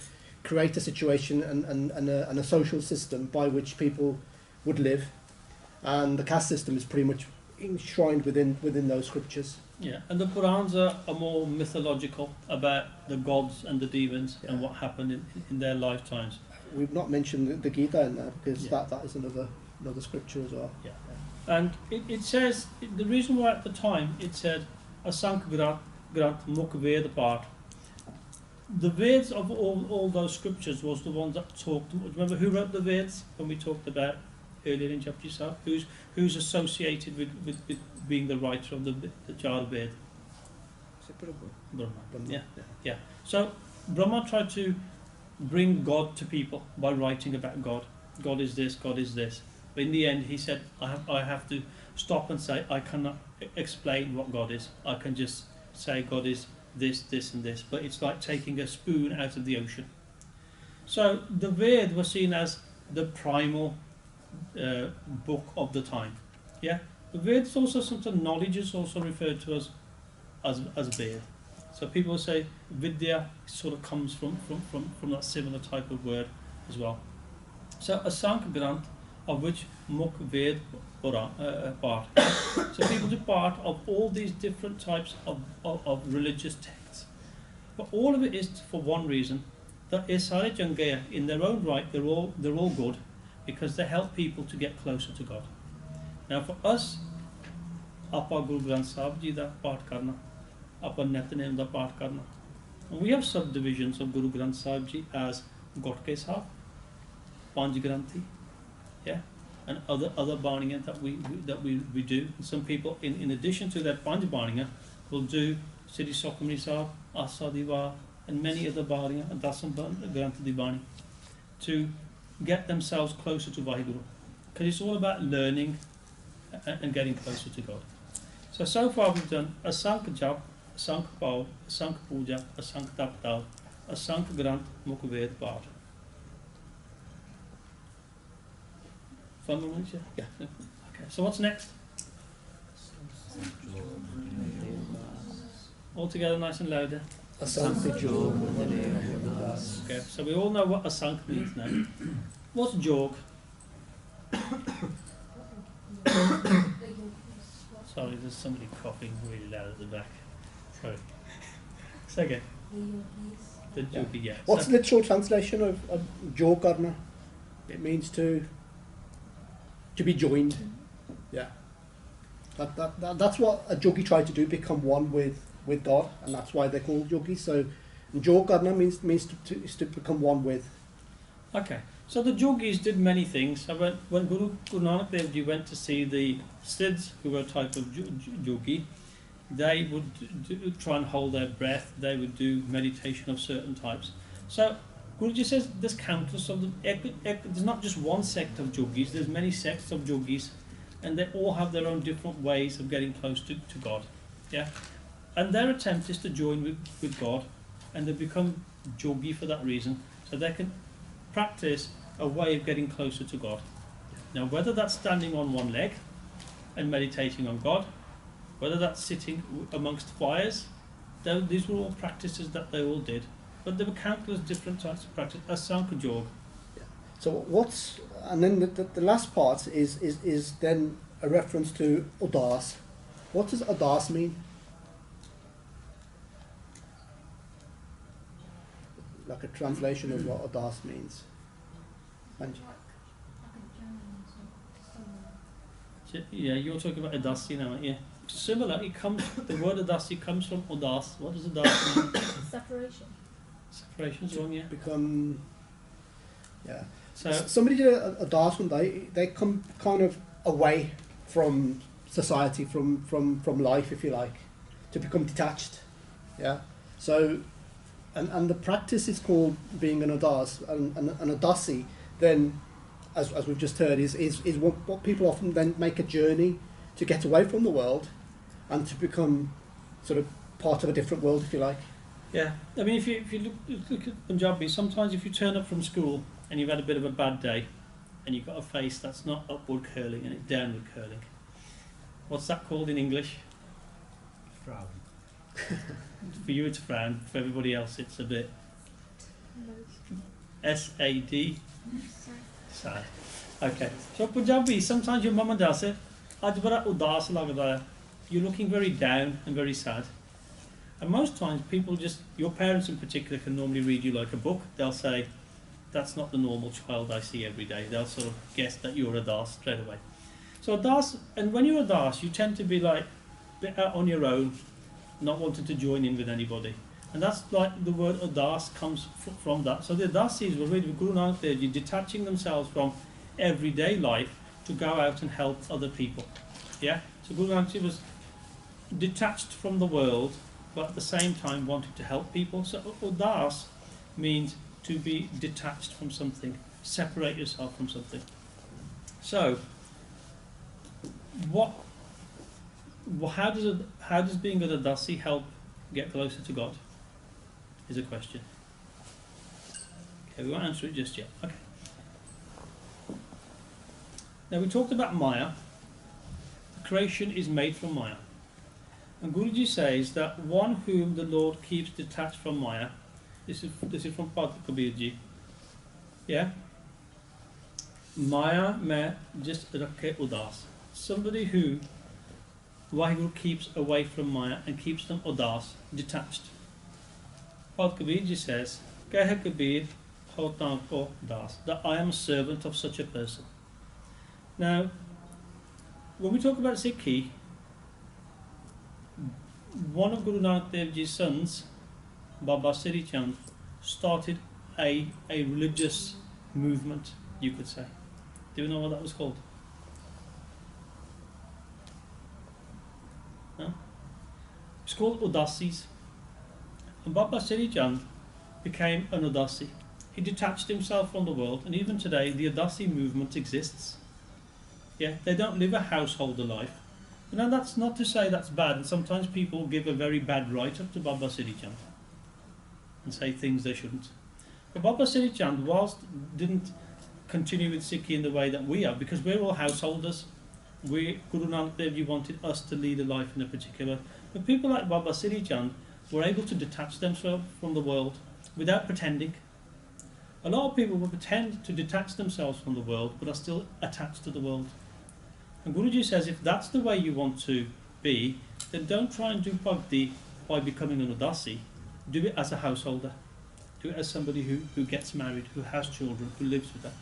create a situation and a social system by which people would live. And the caste system is pretty much enshrined within those scriptures. Yeah, and the Purans are more mythological about the gods and the demons and what happened in their lifetimes. We've not mentioned the Gita in there because Yeah. that is another scripture as well. Yeah. And it says, the reason why at the time it said Asank Granth Mukh Ved part. The Veds of all those scriptures was the ones that talked. Remember who wrote the Veds when we talked about earlier in chapter 7? Who's associated with being the writer of the Char Ved? Is it Brahma? Brahma. Yeah. So Brahma tried to bring God to people by writing about God. God is this, God is this. But in the end he said, I have to stop and say, I cannot explain what God is. I can just say God is this, this and this. But it's like taking a spoon out of the ocean. So the Ved was seen as the primal book of the time. Yeah? The Ved is also something, knowledge is also referred to as Ved. So people say Vidya sort of comes from that similar type of word as well. So Asank Granth, of which Mukh Ved part. So people do part of all these different types of religious texts. But all of it is for one reason, that Isare Jangaya, in their own right, they're all good, because they help people to get closer to God. Now for us, Apa Guru Granth Sahib Ji da part karna, Apa Nitnem da part karna. And we have subdivisions of Guru Granth Sahib Ji as Gotke Sahib, Panj Granthi, yeah, and other Baniya that we do. And some people, in addition to that Panj Baniya, will do Sri Sokamri Sahib, Asa Diva, and many other Baniya, and Dasam Granth Di Bani, to get themselves closer to Vaheguru. Because it's all about learning and getting closer to God. So far we've done Asank Jap, Asank Bhau, Asank Puja, Asank Taptal, Asank Granth Mukh Ved part. Fun moment, yeah? Yeah. Okay, so what's next? All together, nice and louder. Asank Jog Mudare Udas. Okay, so we all know what asank means now. What's jog? Sorry, there's somebody coughing really loud at the back. Sorry. Second. The yogi, yeah. What's So- the literal translation of jog karna? It means to be joined. Yeah. That's what a yogi tried to do, become one with God, and that's why they're called yogis. So jog karna means to become one with. Okay, so the yogis did many things. So when Guru Nanak Dev Ji went to see the Siddhs, who were a type of yogi, they would try and hold their breath. They would do meditation of certain types. So Guruji says there's countless of them. There's not just one sect of yogis. There's many sects of yogis, and they all have their own different ways of getting close to God. Yeah, and their attempt is to join with God, and they become yogi for that reason, so they can practice a way of getting closer to God. Now, whether that's standing on one leg and meditating on God, whether that's sitting amongst fires, these were all practices that they all did. But there were countless different types of practice. Asanka Jog. So and then the last part is then a reference to udas. What does udas mean? Like a translation of what udas means. And Yeah, you're talking about adasi now, aren't you? Similar, the word adasi comes from udas. What does udas mean? Separation. Separation's wrong, yeah. become, yeah. So, Somebody did a dance one day. They come kind of away from society, from life, if you like, to become detached. Yeah. So, and the practice is called being an udas, and an udasi. Then, as we've just heard, is what people often then make a journey to get away from the world, and to become sort of part of a different world, if you like. yeah. I mean, if you look at Punjabi, sometimes if you turn up from school and you've had a bit of a bad day, and you've got a face that's not upward curling and it's downward curling, what's that called in English? Frown. For you it's frown, for everybody else it's a bit SAD, sad. Okay, so Punjabi, sometimes your mum and dad say, "Aaj bada udas lagda hai." You're looking very down and very sad. And most times people your parents in particular can normally read you like a book. They'll say, "That's not the normal child I see every day." They'll sort of guess that you're a das straight away. So das, and when you're a das, you tend to be like a bit out on your own, not wanting to join in with anybody. And that's like the word udas comes from that. So the udasis were really Guru Nanak Dev Ji detaching themselves from everyday life to go out and help other people. Yeah? So Guru Nanak Dev Ji was detached from the world, but at the same time wanted to help people. So udas means to be detached from something, separate yourself from something. So, how does being a udasi help get closer to God? Is a question. Okay, we won't answer it just yet. Okay. Now we talked about Maya. Creation is made from Maya. And Guruji says that one whom the Lord keeps detached from Maya, this is from Padma Kabir Ji. Yeah? Maya mein just rakhe udas. Somebody who Waheguru keeps away from Maya and keeps them udas, detached. Padma Kabir Ji says, Keh Kabir hotan ko das, that I am a servant of such a person. Now, when we talk about Sikhi, one of Guru Nanak Dev Ji's sons, Baba Siri Chand, started a religious movement, you could say. Do you know what that was called? No? It's called Udasis. And Baba Siri Chand became an Udasi. He detached himself from the world, and even today the Udasi movement exists. Yeah, they don't live a householder life. Now that's not to say that's bad, and sometimes people give a very bad write-up to Baba Siri Chand and say things they shouldn't. But Baba Siri Chand didn't continue with Sikhi in the way that we are, because we're all householders. Guru Nanak Dev Ji wanted us to lead a life in a particular. But people like Baba Siri Chand were able to detach themselves from the world without pretending. A lot of people will pretend to detach themselves from the world but are still attached to the world. And Guruji says if that's the way you want to be, then don't try and do bhakti by becoming an udasi. Do it as a householder. Do it as somebody who gets married, who has children, who lives with that.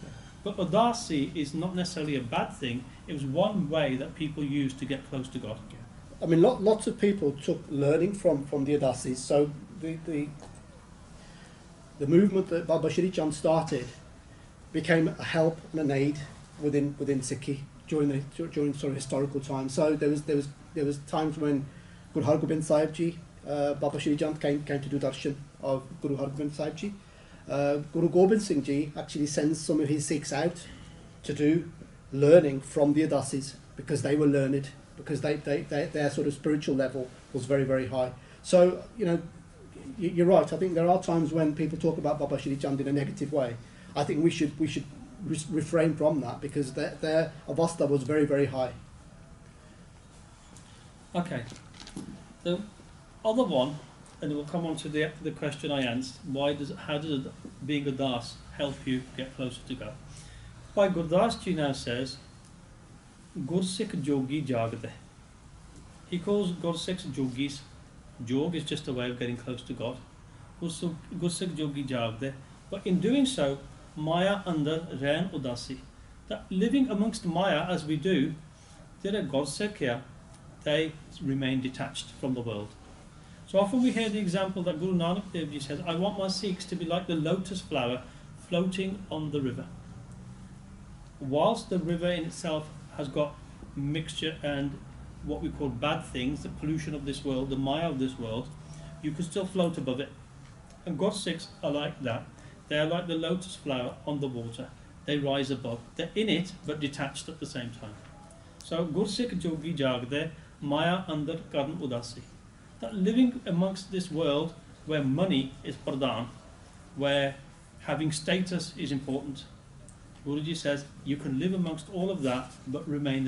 But udasi is not necessarily a bad thing. It was one way that people used to get close to God. I mean, lots of people took learning from the Udasis. So the movement that Baba Shri Chand started became a help and an aid within Sikhi during sort of historical times. So there was times when Guru Har Gobind Sahib Ji, Baba Shri Chand came to do darshan of Guru Har Gobind Sahib Ji. Guru Gobind Singh Ji actually sends some of his Sikhs out to do learning from the Udasis because they were learned, because their sort of spiritual level was very, very high. So, you know, you're right. I think there are times when people talk about Baba Shri Chand in a negative way. I think we should refrain from that because their avastha was very, very high. Okay. The other one, and we'll come on to the question I asked, how does being a das help you get closer to God? Bhai Gurdas Ji now says, Gursikh Jogi Jagde. He calls Gursikhs Jogis. Jog is just a way of getting close to God. Gursikh Jogi Jagde. But in doing so, Maya under Rain Udasi. That living amongst Maya as we do, they remain detached from the world. So often we hear the example that Guru Nanak Dev Ji says, I want my Sikhs to be like the lotus flower floating on the river. Whilst the river in itself has got mixture and what we call bad things, the pollution of this world, the Maya of this world, you can still float above it. And God's Sikhs are like that. They are like the lotus flower on the water. They rise above. They're in it, but detached at the same time. So, Gursikh Jogi Jagde, Maya Andar Karan Udasi. That living amongst this world where money is pradhan, where having status is important, Guruji says you can live amongst all of that, but remain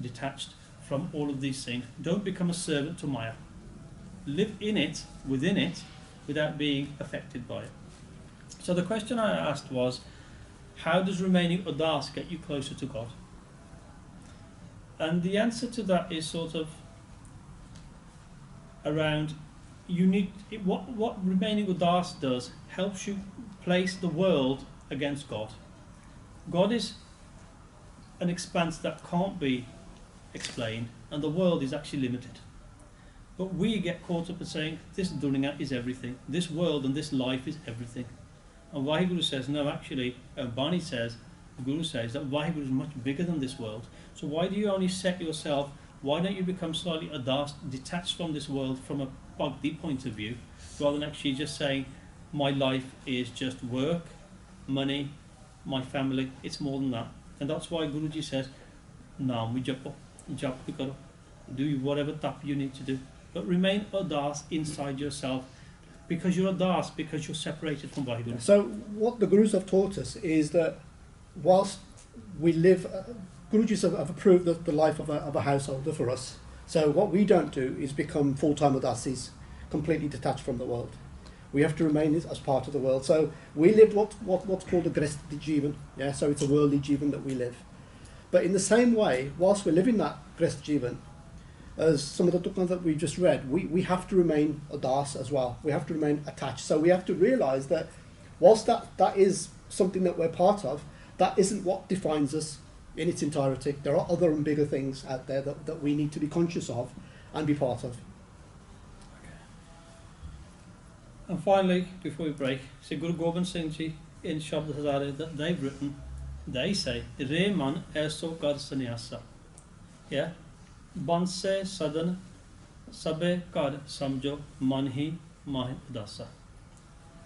detached from all of these things. Don't become a servant to Maya. Live in it, within it, without being affected by it. So the question I asked was, how does remaining udas get you closer to God? And the answer to that is sort of around, what remaining udas does helps you place the world against God. God is an expanse that can't be explained, and the world is actually limited. But we get caught up in saying, this dunya is everything, this world and this life is everything. And Vaheguru says, no, actually, Bani says, the Guru says that Vaheguru is much bigger than this world. So why do you only set yourself, why don't you become slightly adas, detached from this world from a bhakti point of view, rather than actually just saying, my life is just work, money, my family, it's more than that. And that's why Guruji says, Naam vi japo, jap bhi karo, do whatever tap you need to do. But remain adas inside yourself, because you're adas, because you're separated from Vaheguru. So what the Gurus have taught us is that whilst we live, Gurujis have approved the life of a householder for us. So what we don't do is become full-time udasis, completely detached from the world. We have to remain as part of the world. So we live what's called a gresti jivan. Yeah, so it's a worldly jivan that we live. But in the same way, whilst we're living that gresti jivan, as some of the tuknas that we just read, we have to remain adas as well. We have to remain attached. So we have to realise that whilst that is something that we're part of, that isn't what defines us in its entirety. There are other and bigger things out there that we need to be conscious of and be part of. And finally, before we break, so Guru Gobind Singh Ji in Shabd Hazare that they've written, they say, Re man aso kar sannyasa. Yeah? Banse sadan sabe kar samjo manhi mahi udasa.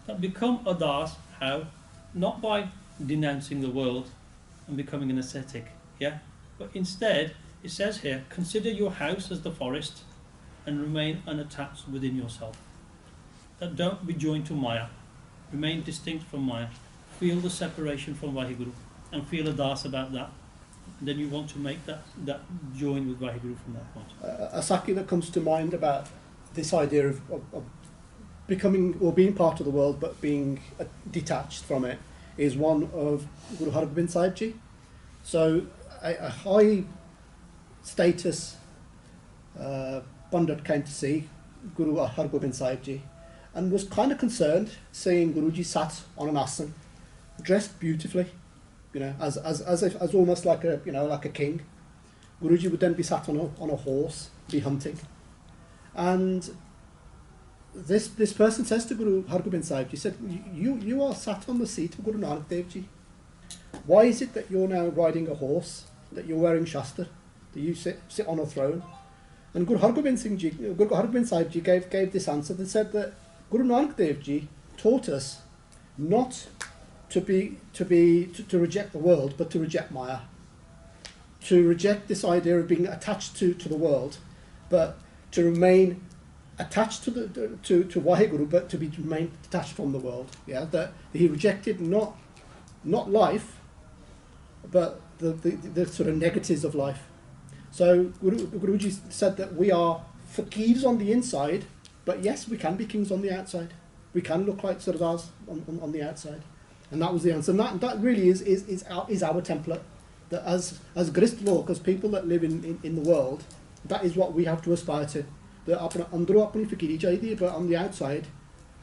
That become adas, how? Not by denouncing the world and becoming an ascetic, yeah? But instead, it says here, consider your house as the forest and remain unattached within yourself. That don't be joined to Maya. Remain distinct from Maya. Feel the separation from Vaheguru and feel adas about that. then you want to make that join with Vaheguru from that point. A Saki that comes to mind about this idea of becoming or being part of the world but being detached from it is one of Guru Hargobind Sahib Ji. So a high status Pandit came to see Guru Hargobind Sahib Ji and was kind of concerned seeing Guruji sat on an asan, dressed beautifully, you know, as almost like a, you know, like a king. Guruji would then be sat on a horse, be hunting, and this person says to Guru Hargobind Sahib Ji, said, you are sat on the seat of Guru Nanak Dev Ji. Why is it that you're now riding a horse, that you're wearing shastra, that you sit on a throne? And Guru Hargobind Sahib Ji gave this answer that said that Guru Nanak Dev Ji taught us not to reject the world, but to reject Maya. To reject this idea of being attached to the world, but to remain attached to Vaheguru, but to remain detached from the world. Yeah, that he rejected not life, but the sort of negatives of life. So Guruji said that we are fakirs on the inside, but yes, we can be kings on the outside. We can look like Sardars on the outside. And that was the answer. And that really is our template. That as Grist Lok, as people that live in the world, that is what we have to aspire to. That andro apni fakiri chahiye, but on the outside,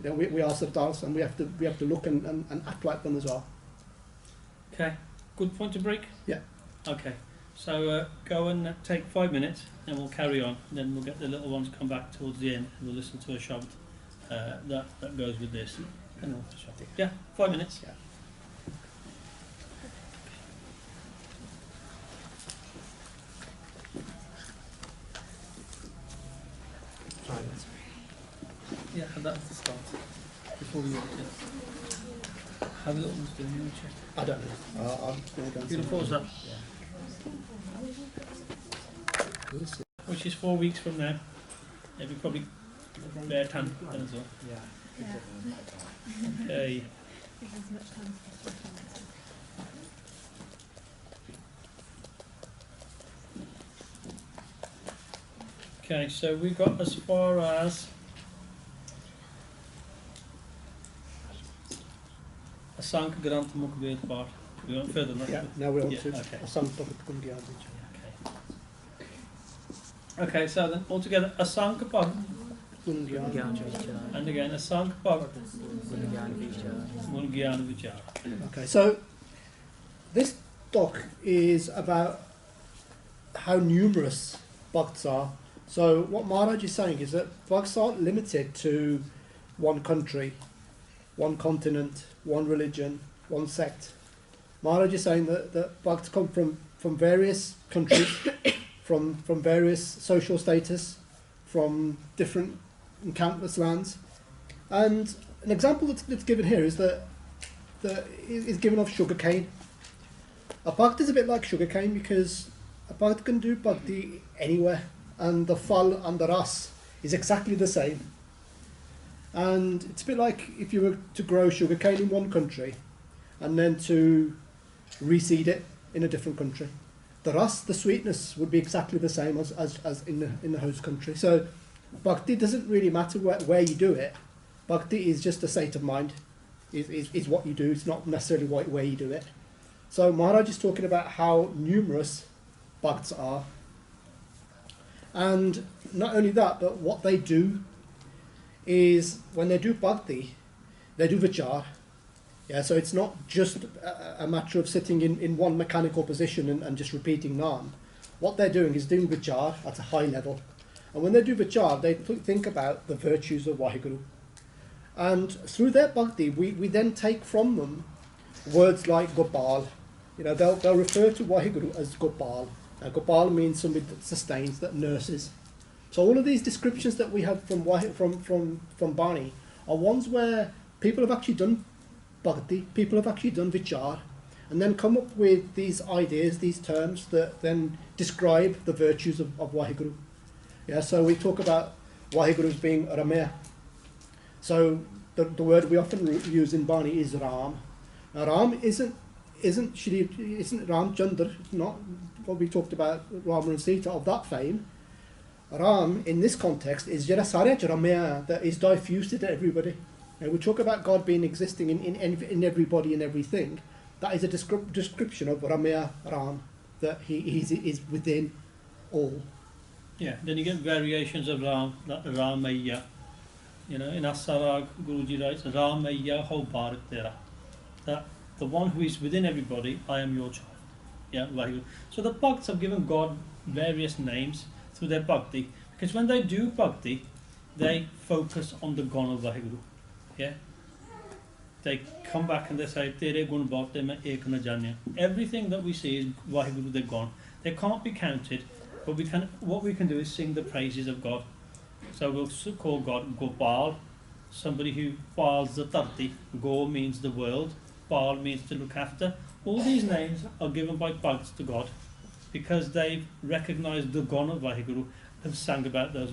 you know, we are Sardars, and we have to look and act like them as well. Okay, good point to break? Yeah. Okay, so go and take 5 minutes and we'll carry on. Then we'll get the little ones come back towards the end and we'll listen to a shabd that goes with this. And we'll yeah, 5 minutes. Yeah. Yeah, that was the start. Before we walked in. How the little ones doing in the check? I don't know. I'm going to go. You can pause that. Which is 4 weeks from now. It'll be probably bare tan then as well. Yeah. Okay. Okay, so we got as far as Asank Granth Mukh part. We went further than that. Yeah, now we're on to okay. Asam Bhagat Gungyal. Okay, so then altogether Asank Bhagat and again Asank Bhagat Gyan Vichar. Okay, so this talk is about how numerous bhakts are. So what Maharaj is saying is that bhakts aren't limited to one country, one continent, one religion, one sect. Maharaj is saying that bhakts come from various countries, from various social status, from different and countless lands. And an example that's given here is that is given of sugarcane. A bhakt is a bit like sugarcane because a bhakt can do bhakti anywhere, and the fal and the ras is exactly the same. And it's a bit like if you were to grow sugarcane in one country and then to reseed it in a different country. The ras, the sweetness, would be exactly the same as in the host country. So bhakti doesn't really matter where you do it. Bhakti is just a state of mind, is what you do. It's not necessarily where you do it. So Maharaj is talking about how numerous bhakts are. And not only that, but what they do is when they do bhakti, they do vichar. Yeah, so it's not just a matter of sitting in one mechanical position and just repeating Naam. What they're doing is doing vichar at a high level. And when they do vichar, they think about the virtues of Vaheguru. And through their bhakti, we then take from them words like Gopal. You know, they'll refer to Vaheguru as Gopal. Gopal means somebody that sustains, that nurses. So all of these descriptions that we have from Bani are ones where people have actually done bhakti, people have actually done vichar, and then come up with these ideas, these terms that then describe the virtues of Vaheguru. Yeah, so we talk about Vaheguru as being Ramaya. So the word we often use in Bani is Ram. Now Ram isn't Ram Chandra, not what we talked about, Rama and Sita, of that fame, Ram in this context is Jera Sare Ramaya, that is diffused to everybody. Now, we talk about God being existing in everybody and everything. That is a description of Ramaya Ram, that he is within all. Yeah, then you get variations of Ram, like Ramaya. You know, in Asarag, Guruji writes, Ramaya ho Bharat Tera. That the one who is within everybody, I am your child. Yeah, Vaheguru. So the Bhakts have given God various names through their Bhakti, because when they do Bhakti, they focus on the Gun of Vaheguru. Yeah? They come back and they say, Tere gun bhakti mein ek na janya. Everything that we see is Vaheguru, they're gone. They can't be counted, but what we can do is sing the praises of God. So we'll call God Gopal, somebody who pals the tarti. Go means the world, Pal means to look after. All these names are given by Bhagats to God because they've recognised the Gun of Vaheguru and sang about those.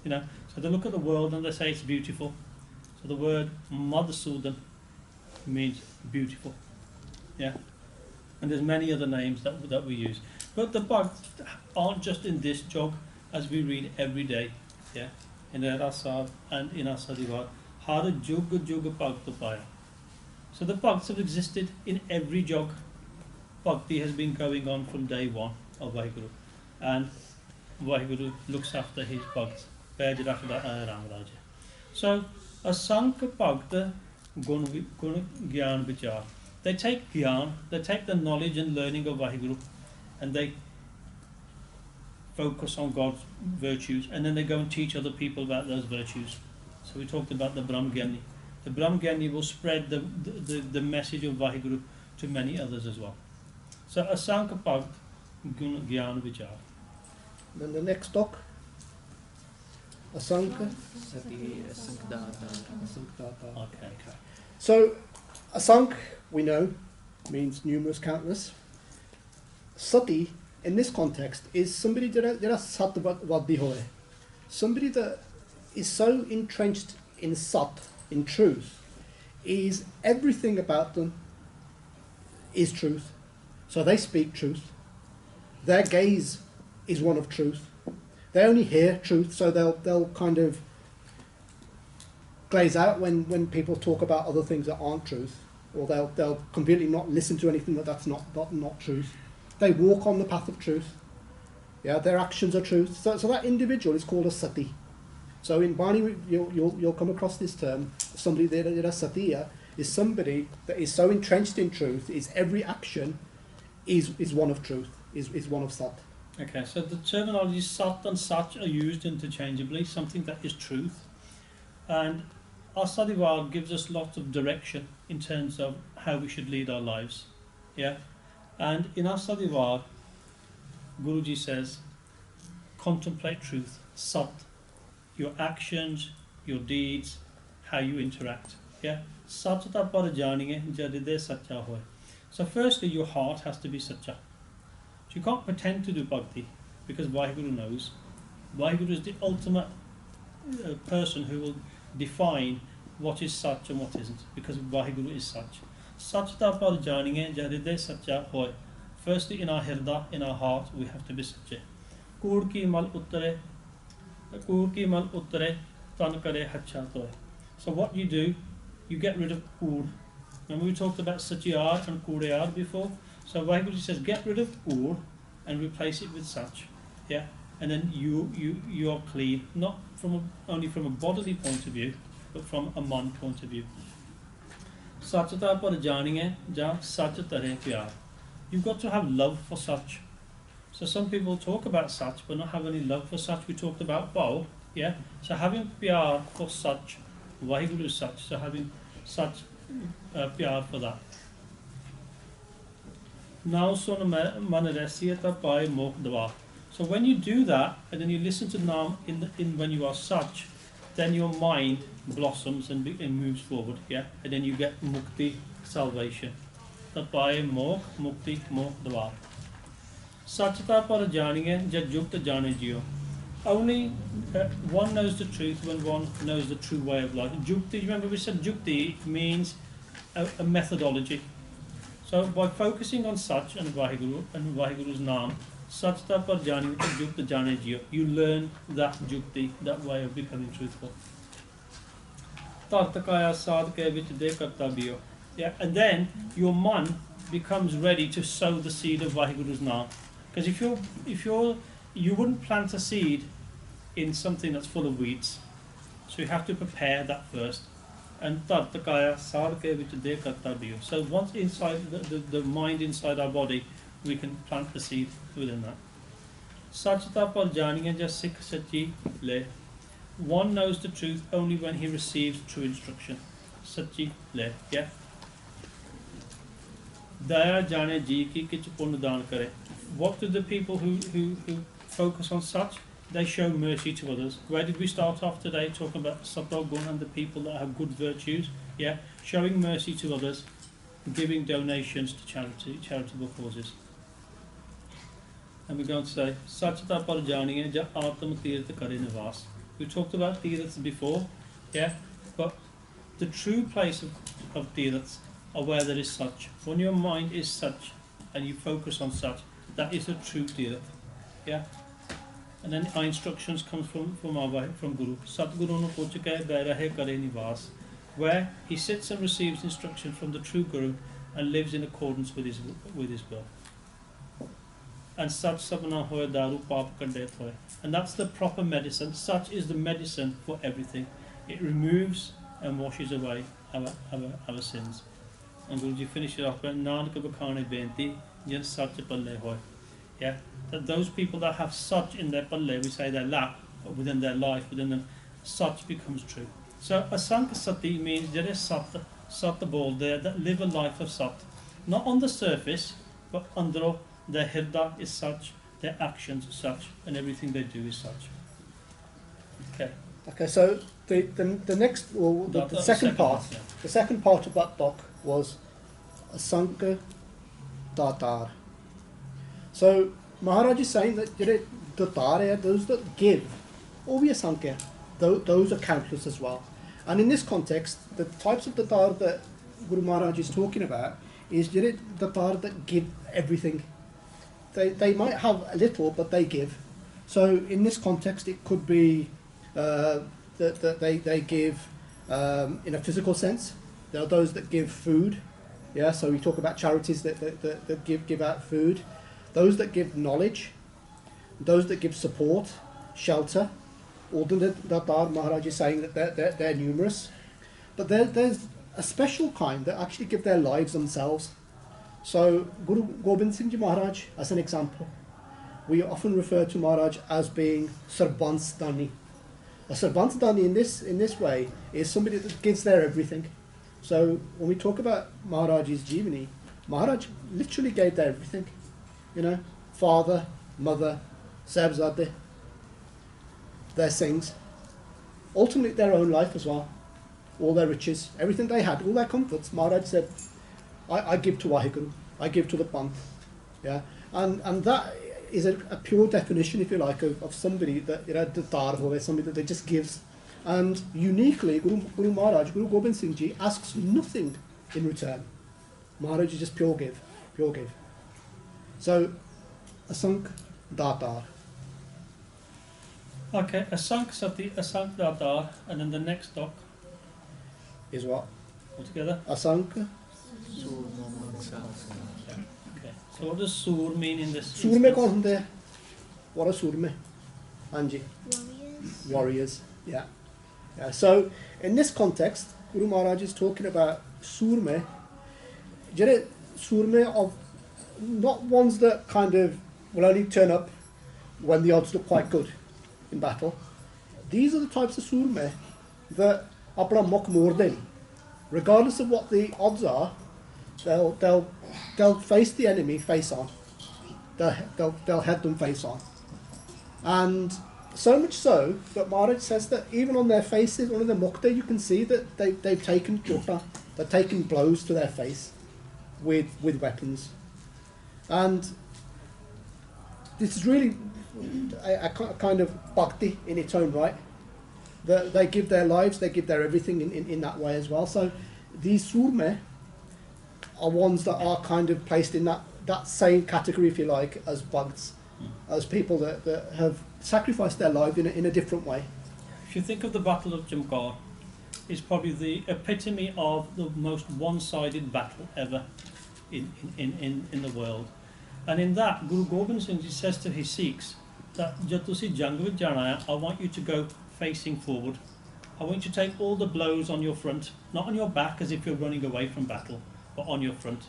You know, so they look at the world and they say it's beautiful. So the word Madhusudan means beautiful. Yeah, and there's many other names that we use. But the Bhagats aren't just in this jog, as we read every day. Yeah, in Rasad and in Asadivad, Hara Juga Juga Bhagata Paya. So the Bhagats have existed in every jog. Bhakti has been going on from day one of Vaheguru, and Vaheguru looks after his Bhagats. So Asanka Bhagata Gun Gyan Vichar. They take Gyan, they take the knowledge and learning of Vaheguru, and they focus on God's virtues, and then they go and teach other people about those virtues. So we talked about the Brahmgyani. The Brahmgyani will spread the message of Vaheguru to many others as well. So Asanka Bhakt Gun Gyan Vichar. Then the next talk, Asanka. Sati Sankdata. Okay. So Asank, we know, means numerous, countless. Sati, in this context, is somebody that is sat vadi hoye. Somebody that is so entrenched in sat, in truth, is everything about them is truth. So they speak truth. Their gaze is one of truth. They only hear truth, so they'll kind of glaze out when people talk about other things that aren't truth, or they'll completely not listen to anything that's not truth. They walk on the path of truth. Yeah, their actions are truth. So that individual is called a sati. So in Bani, you'll come across this term. Somebody that is satya is somebody that is so entrenched in truth. Is every action is one of truth. Is one of sat. Okay, so the terminology sat and sach are used interchangeably. Something that is truth, and Asadivar gives us lots of direction in terms of how we should lead our lives. Yeah, and in Asadivar, Guruji says, contemplate truth, sat, your actions, your deeds, how you interact. Yeah, satata par janinge jadide sacha hoy. So firstly, your heart has to be sacha. So you can't pretend to do bhakti because Vaheguru knows. Vaheguru is the ultimate person who will define what is such and what isn't, because Vaheguru is such. Satchata par janinge jadide sacha hoy. Firstly, in our hirda, in our heart, we have to be sache. Kood ki mal uttare, tan kare hacha toy. So what you do, you get rid of kood. Remember we talked about satyar and koodayar before? So Vaheguru says, get rid of kood and replace it with sach. Yeah? And then you are clean, not only from a bodily point of view, but from a man point of view. Sachata par janinge ja sach tare pyar. You've got to have love for such. So some people talk about such but not have any love for such. We talked about Bao, yeah? So having pyar for such, Vaheguru is such, so having such pyar for that. Now son manarasiyata pai mok dwa. So when you do that, and then you listen to Nam in when you are such, then your mind blossoms and moves forward, yeah? And then you get mukti, salvation. Tapai mok, mukti, mok dwa. Sachata par janinge ja jukta jane jiyo. Only one knows the truth when one knows the true way of life. Jukti, remember we said jukti means a methodology. So by focusing on Sach and Vaheguru's Naam, Sach da par jani jukt jane jiyo, you learn that jukti, that way of becoming truthful. Tartakaya sadke vich de karta biyo. Yeah, and then your man becomes ready to sow the seed of Vaheguru's Naam. Because you wouldn't plant a seed in something that's full of weeds. So you have to prepare that first. And tartakaya sadke vich de karta biyo. So once inside the mind inside our body, we can plant the seed within that. Sachta par janiya ja Sikh sachi le. One knows the truth only when he receives true instruction. Sachi le, yeah. Daya jane ji ki kich pun daan kare. What do the people who focus on such? They show mercy to others. Where did we start off today? Talking about Sato Gun and the people that have good virtues. Yeah, showing mercy to others, giving donations to charitable causes. And we're going to say, Sachata par janiye ja atam tirth kare nivas. We talked about tirths before, yeah, but the true place of tirths are where there is such. When your mind is such and you focus on such, that is the true tirth, yeah. And then our instructions come from Guru. Satguru no puchke gairahe kare nivas, where he sits and receives instruction from the true Guru and lives in accordance with his will. And such sabna hoye daru pap kande thoye. And that's the proper medicine. Such is the medicine for everything. It removes and washes away our sins. And Guruji finishes off with Nanak bakhane benti jan sach palle hoye. Yeah, that those people that have such in their palle, we say their lap, within their life, within them, such becomes true. So asank sati means there is sat the ball there that live a life of sat, not on the surface, but under their hirda is such, their actions are such, and everything they do is such. Okay. Okay, so the next, or the second part, yeah. the second part of that doc was asanka datar. So Maharaj is saying that datar, those that give, all the asankhya, those are countless as well. And in this context, the types of datar that Guru Maharaj is talking about is datar that give everything. They might have a little, but they give. So in this context, it could be that they give in a physical sense. There are those that give food. Yeah, so we talk about charities that give out food. Those that give knowledge, those that give support, shelter. All the datar, Maharaj is saying that they're numerous. But there's a special kind that actually give their lives themselves. So Guru Gobind Singh Ji Maharaj, as an example, we often refer to Maharaj as being Sarbans Dani. A Sarbans Dani in this way is somebody that gives their everything. So when we talk about Maharaj's Jivani, Maharaj literally gave their everything. You know, father, mother, Sahibzade, their things, ultimately their own life as well, all their riches, everything they had, all their comforts. Maharaj said, I give to Waheguru, I give to the Panth. Yeah, and that is a pure definition, if you like, of somebody that, datar ho, somebody that just gives. And uniquely, Guru Maharaj, Guru Gobind Singh Ji asks nothing in return. Maharaj is just pure give, pure give. So, asank datar. Okay, asank sati, asank datar, and then the next doc Is what? altogether. Asank. Okay. So what does sur mean in this? Surme kaun hunde? What are surme? Anji. Warriors. Warriors. Yeah. Yeah. So in this context, Guru Maharaj is talking about surme. Jere surme of not ones that kind of will only turn up when the odds look quite good in battle. These are the types of surme that apna mukh morde, regardless of what the odds are, they'll face the enemy face on. They'll head them face on. And so much so that Maharaj says that even on their faces, on their mukta, you can see that they've taken chota, they've taken blows to their face with weapons. And this is really a kind of bhakti in its own right. They give their lives, they give their everything in that way as well. So these surme, are ones that are kind of placed in that same category, if you like, as bugs, as people that have sacrificed their life in a different way. If you think of the Battle of Jumkar, it's probably the epitome of the most one-sided battle ever in the world. And in that, Guru Gobind Singh Ji says to his Sikhs that jab tusi jang vich jana hai, I want you to go facing forward. I want you to take all the blows on your front, not on your back as if you're running away from battle, but on your front.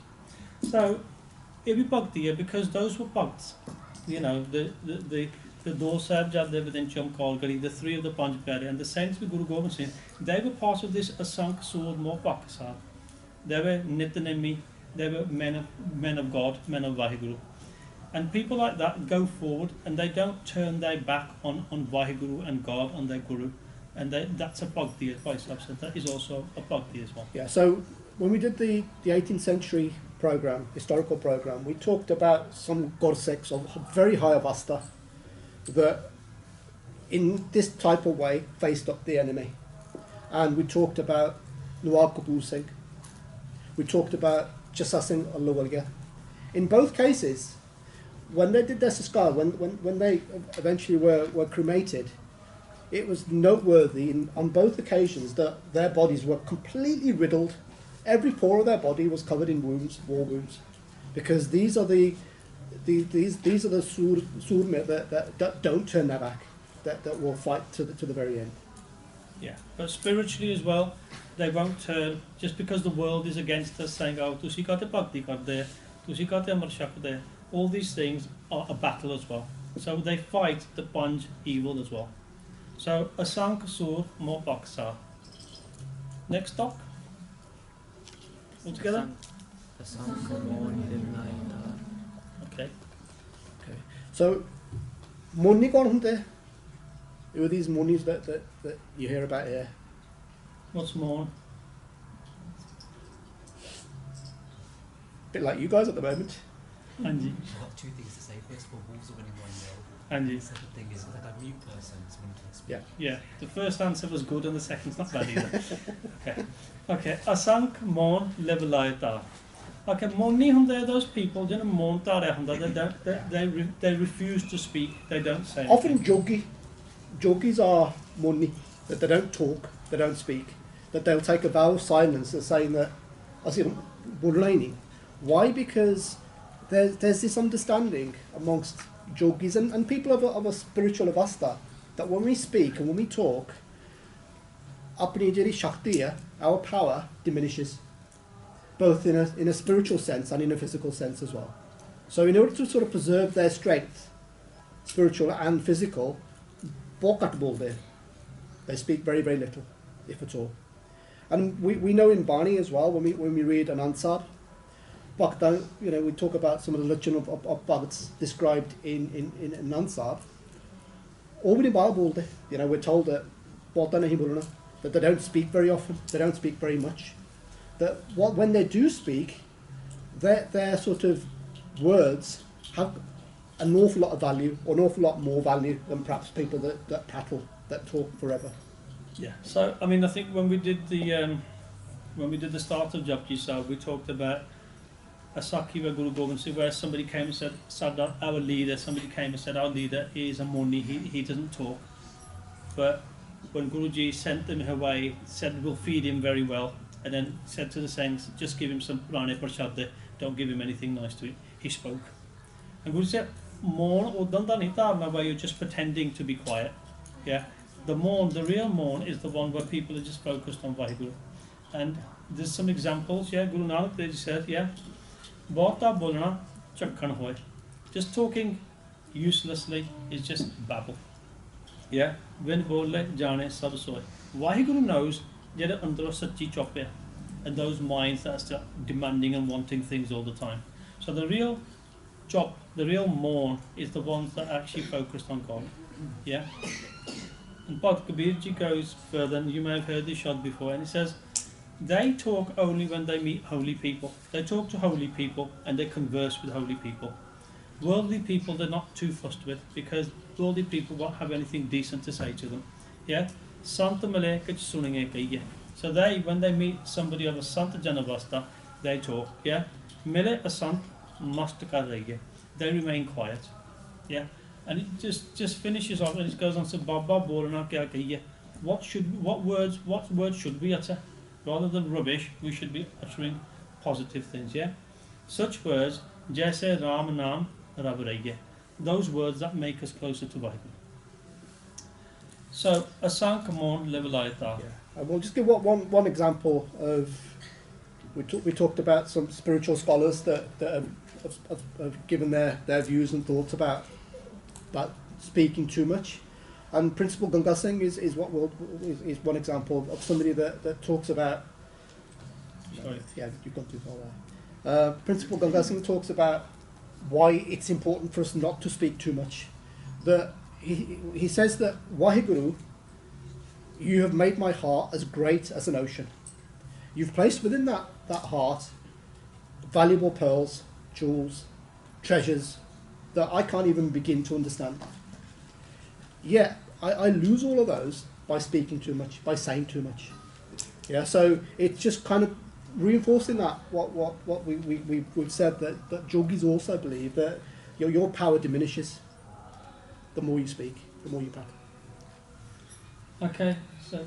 So, it be bhakti because those were bhakts. You know, the Do Sahibzade within Chamkal Gari, the three of the Panj Pyare, and the saints with Guru Gobind Singh, they were part of this Asank Sood Mohbak Sahib. They were Nitanemi, they were men of God, men of Vaheguru. And people like that go forward and they don't turn their back on Vaheguru and God, on their Guru. And that's a bhakti, as Bhai Sahib said, that is also a bhakti as well. Yeah, so when we did the 18th century program, historical program, we talked about some Gorseks of very high avasta that in this type of way faced up the enemy. And we talked about Nawab Kapoor Singh, we talked about Jassa Singh Allawalga. In both cases, when they did their sanskar, when they eventually were cremated, it was noteworthy on both occasions that their bodies were completely riddled. Every pore of their body was covered in wounds, war wounds, because these are the surme that don't turn their back, that will fight to the very end. Yeah, but spiritually as well, they won't turn just because the world is against us, saying, "Oh, tusi kate bhakti kar there, tusi kate amar shak there." All these things are a battle as well. So they fight the Panj evil as well. So Asank Sur Mo Baksa. Next talk. All together? Okay. Okay. So Moni kaun hunde? Who are these Monis that you hear about here? What's more? Bit like you guys at the moment. Anji. I've got two things to say. First of all, Wolves are winning 1-0. Anji. The second thing is like a mute person, so when you can speak. Yeah. Yeah, the first answer was good and the second's not bad either. Okay. Asank Mon Levelayata. Okay, Moni hunde, those people, you know, Mon Tare hunde, they refuse to speak, they don't say Often anything. Jogis are Moni, that they don't talk, they don't speak, that they'll take a vow of silence and saying that, why? Because there's this understanding amongst Jogis and people of a spiritual avasta that when we speak and when we talk, apni jehdi shakti hai, our power diminishes, both in a spiritual sense and in a physical sense as well. So in order to sort of preserve their strength, spiritual and physical, they speak very, very little, if at all. And we know in Bani as well, when we read an Ansar, we talk about some of the Lachan of Bhagats described in Ansar. We're told that they don't speak very often, they don't speak very much. That when they do speak, their sort of words have an awful lot of value, or an awful lot more value than perhaps people that prattle, that talk forever. Yeah. So I mean, I think when we did the start of Japji Sahib, we talked about a Sakhi where Guru Gobind Singh, where somebody came and said, Sardar, our leader, somebody came and said, our leader is a Moni, he doesn't talk. But when Guruji sent them away, said, we'll feed him very well, and then said to the saints, just give him some Prane Prashad, don't give him anything nice to eat. He spoke. And Guruji said, Mourn or Dandanita, where you're just pretending to be quiet. Yeah. The real mourn is the one where people are just focused on Vaheguru. And there's some examples, yeah, Guru Nanak Dev Ji said, yeah, Bahta bolna chakkan hoy. Just talking uselessly is just babble. Yeah, when bole jane sab soy. Vaheguru knows jehde andro sachi choppe, and those minds that are still demanding and wanting things all the time. So the real chop, the real mourn is the ones that are actually focused on God. Yeah. And Bhakt Kabir Ji goes further, and you may have heard this shot before, and he says, they talk only when they meet holy people. They talk to holy people and they converse with holy people. Worldly people they're not too fussed with, because worldly people won't have anything decent to say to them. Yeah? Santa Maleka sunenge kaiye. So when they meet somebody of a Santa Janavasta, they talk, yeah. Mile asant must kar rahi hai. They remain quiet, yeah. And it just finishes off and it goes on to Baba bolna kya kahiye. What words should we utter? Rather than rubbish, we should be uttering positive things, yeah. Such words, jaise Ram naam rab rahi hai. Those words that make us closer to Vaheguru. So, asank mon levelayata. Yeah. And we'll just give one example of. We talked about some spiritual scholars that have given their views and thoughts about speaking too much, and Principal Ganga Singh is one example of somebody that talks about. Sorry. Yeah, you've gone too far there. Principal Ganga Singh talks about why it's important for us not to speak too much. That he says that Vaheguru, you have made my heart as great as an ocean. You've placed within that heart valuable pearls, jewels, treasures that I can't even begin to understand. Yet I lose all of those by speaking too much, by saying too much. Yeah, so it's just kind of reinforcing that what we've said, that yogis also believe that your power diminishes the more you speak, the more you practice. Okay, so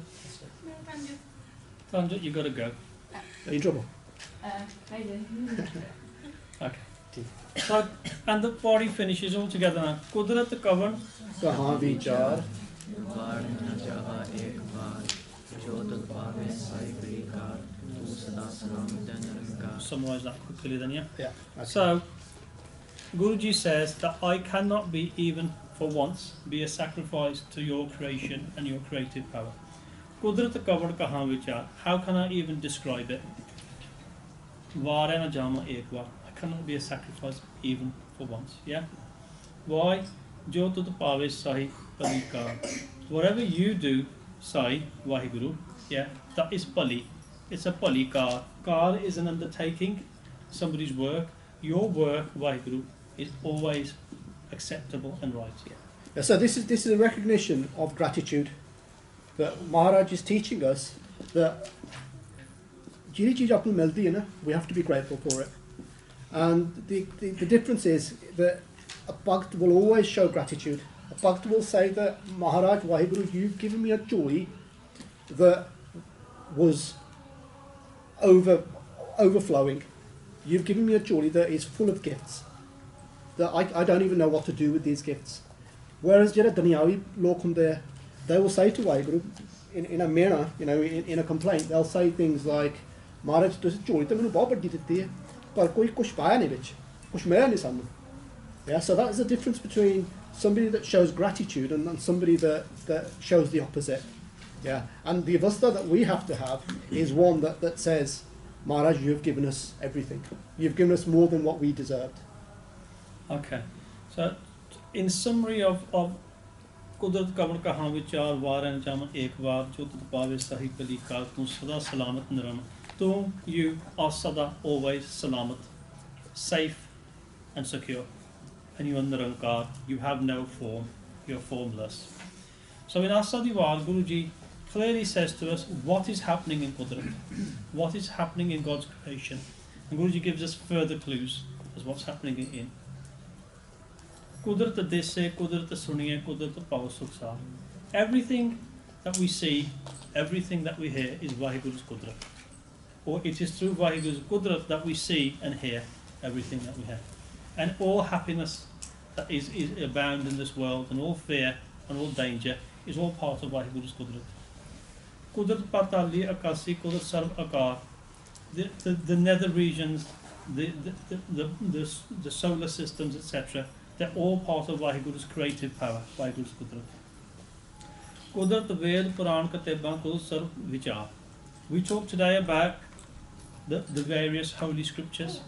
Tanjit, you got to go. Are you in trouble? Maybe. Okay. So, and the body finishes all together now. Kudrat kavan. Kahan vichar. बार न चाहा एक बार जो तुझ पावे Sai car तू सदा सलामत निरंकार. Summarize that quickly then, yeah? Yeah. Okay. So, Guruji says that I cannot be, even for once, be a sacrifice to your creation and your creative power. Kudrat kavan kahan vichar. How can I even describe it? Vare na jama ek baar. I cannot be a sacrifice even for once, yeah? Why? Jo tud pave Sahib. Whatever you do, Sai, Vaheguru, yeah, that is pali. It's a pali kar. Kar is an undertaking, somebody's work. Your work, Vaheguru, is always acceptable and right. Yeah, so this is a recognition of gratitude that Maharaj is teaching us that we have to be grateful for it. And the difference is that a Bhakt will always show gratitude. A Bhakt will say that Maharaj, Vaheguru, you've given me a joy that was overflowing. You've given me a joy that is full of gifts, that I don't even know what to do with these gifts. Whereas Jera Dunyawi Lokum there, they will say to Vaheguru, in a mirror, in a complaint, they'll say things like, Maharaj, ਤੁਸੀਂ ਝੋਲੀ ਤਾਂ ਮੈਨੂੰ ਬਹੁਤ ਵੱਡੀ ਦਿੱਤੀ ਹੈ ਪਰ ਕੋਈ ਕੁਛ ਪਾਇਆ ਨਹੀਂ ਵਿੱਚ ਕੁਛ ਮਿਲਿਆ ਨਹੀਂ ਸਾਨੂੰ. Yeah, so that is the difference between somebody that shows gratitude and somebody that shows the opposite. Yeah, and the avastha that we have to have is one that says, Maharaj, you have given us everything. You've given us more than what we deserved. Okay, so in summary of Kudrat kavan kahan vichar varan jaman ek baar jo tud pave sahi pali kar tu sada salamat niram. You are sada always salamat, safe and secure. And you are nirankar, you have no form, you are formless. So in Asadiwal, Guruji clearly says to us what is happening in Kudrat, what is happening in God's creation. And Guruji gives us further clues as what's happening in. Kudrat dese, Kudrat suniye, Kudrat pavasuksa. Everything that we see, everything that we hear is Vaheguru's Kudrat. Or it is through Vaheguru's Kudrat that we see and hear everything that we have. And all happiness that is abound in this world, and all fear and all danger is all part of Vaheguru's Kudrat. Kudrat Patali Akasi, Kudrat Sarv Akar, the nether regions, the solar systems, etc., they're all part of Vaheguru's creative power, Vaheguru's Kudrat. Kudrat Ved Puran Kateban Kudrat Sarv Vichar. We talk today about the various holy scriptures.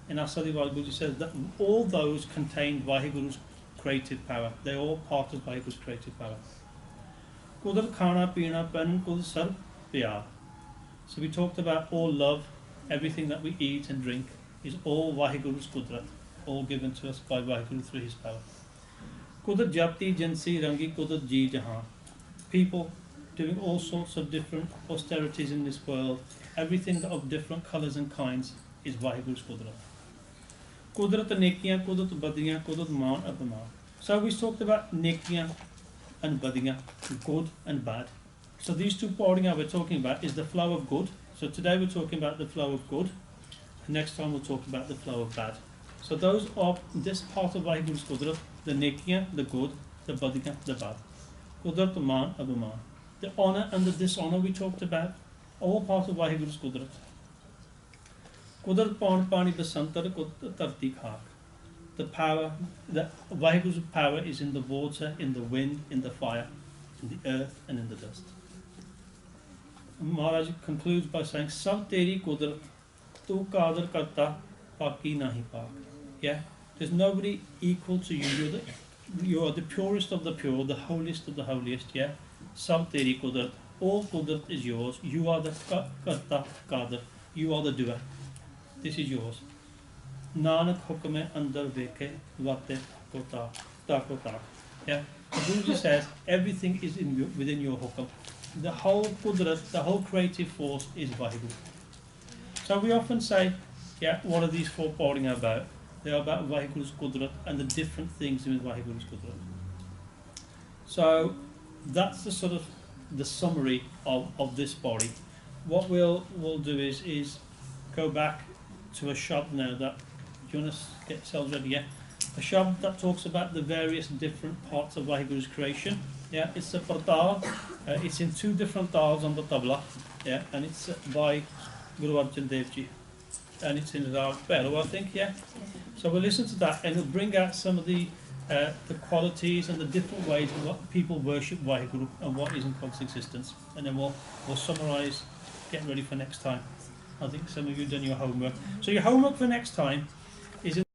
In Asadiwal, Guruji says that all those contain Vaheguru's creative power. They're all part of Vaheguru's creative power. Kudrat Khana Pina Pen Kudrat Sarv Pyar. So we talked about all love, everything that we eat and drink is all Vaheguru's Kudrat, all given to us by Vaheguru through his power. Kudrat Japti Jansi Rangi Kudrat Ji Jahan. People doing all sorts of different austerities in this world, everything of different colours and kinds is Vahiguru's Qudrat. Qudrat nekiyan, Qudrat badiyan, Qudrat maan apman. So we talked about nekiyan and badiyan, good and bad. So these two paudiyaan we're talking about is the flow of good. So today we're talking about the flow of good. Next time we'll talk about the flow of bad. So those are this part of Vahiguru's Qudrat, the nekiyan, the good, the badiyan, the bad. Qudrat maan apman. The honour and the dishonour we talked about, all part of Vahiguru's Qudrat. Qudrat pani basantar tarti khak. The power, the Vahiguru's power is in the water, in the wind, in the fire, in the earth and in the dust. Maharaj concludes by saying, Sab teri Qudrat, tu qadar karta, paki nahi pak. Yeah, there's nobody equal to you. You are the purest of the pure, the holiest of the holiest. Yeah, Sab teri Qudrat. All Qudrat is yours. You are the karta, qadar. You are the doer. This is yours. Nanak hukme andar veke vate kota ta. Yeah, the Guruji says everything is within your hukam. The whole Qudrat, the whole creative force is Vahiguru. So we often say, yeah, what are these four paudiyaan about? They are about Vahiguru's Qudrat and the different things in Vahiguru's Qudrat. So that's the sort of the summary of this body. What we'll do is go back to a shabd now that, do you want to get yourselves ready? Yeah, a shabd that talks about the various different parts of Vahiguru's creation. Yeah, it's a partal. It's in two different tals on the tabla. Yeah, and it's by Guru Arjan Dev Ji, and it's in Rag Bhairav, I think. Yeah. So we'll listen to that, and it'll bring out some of the qualities and the different ways in what people worship Vahiguru and what is in God's existence. And then we'll summarise, get ready for next time. I think some of you have done your homework. So your homework for next time is in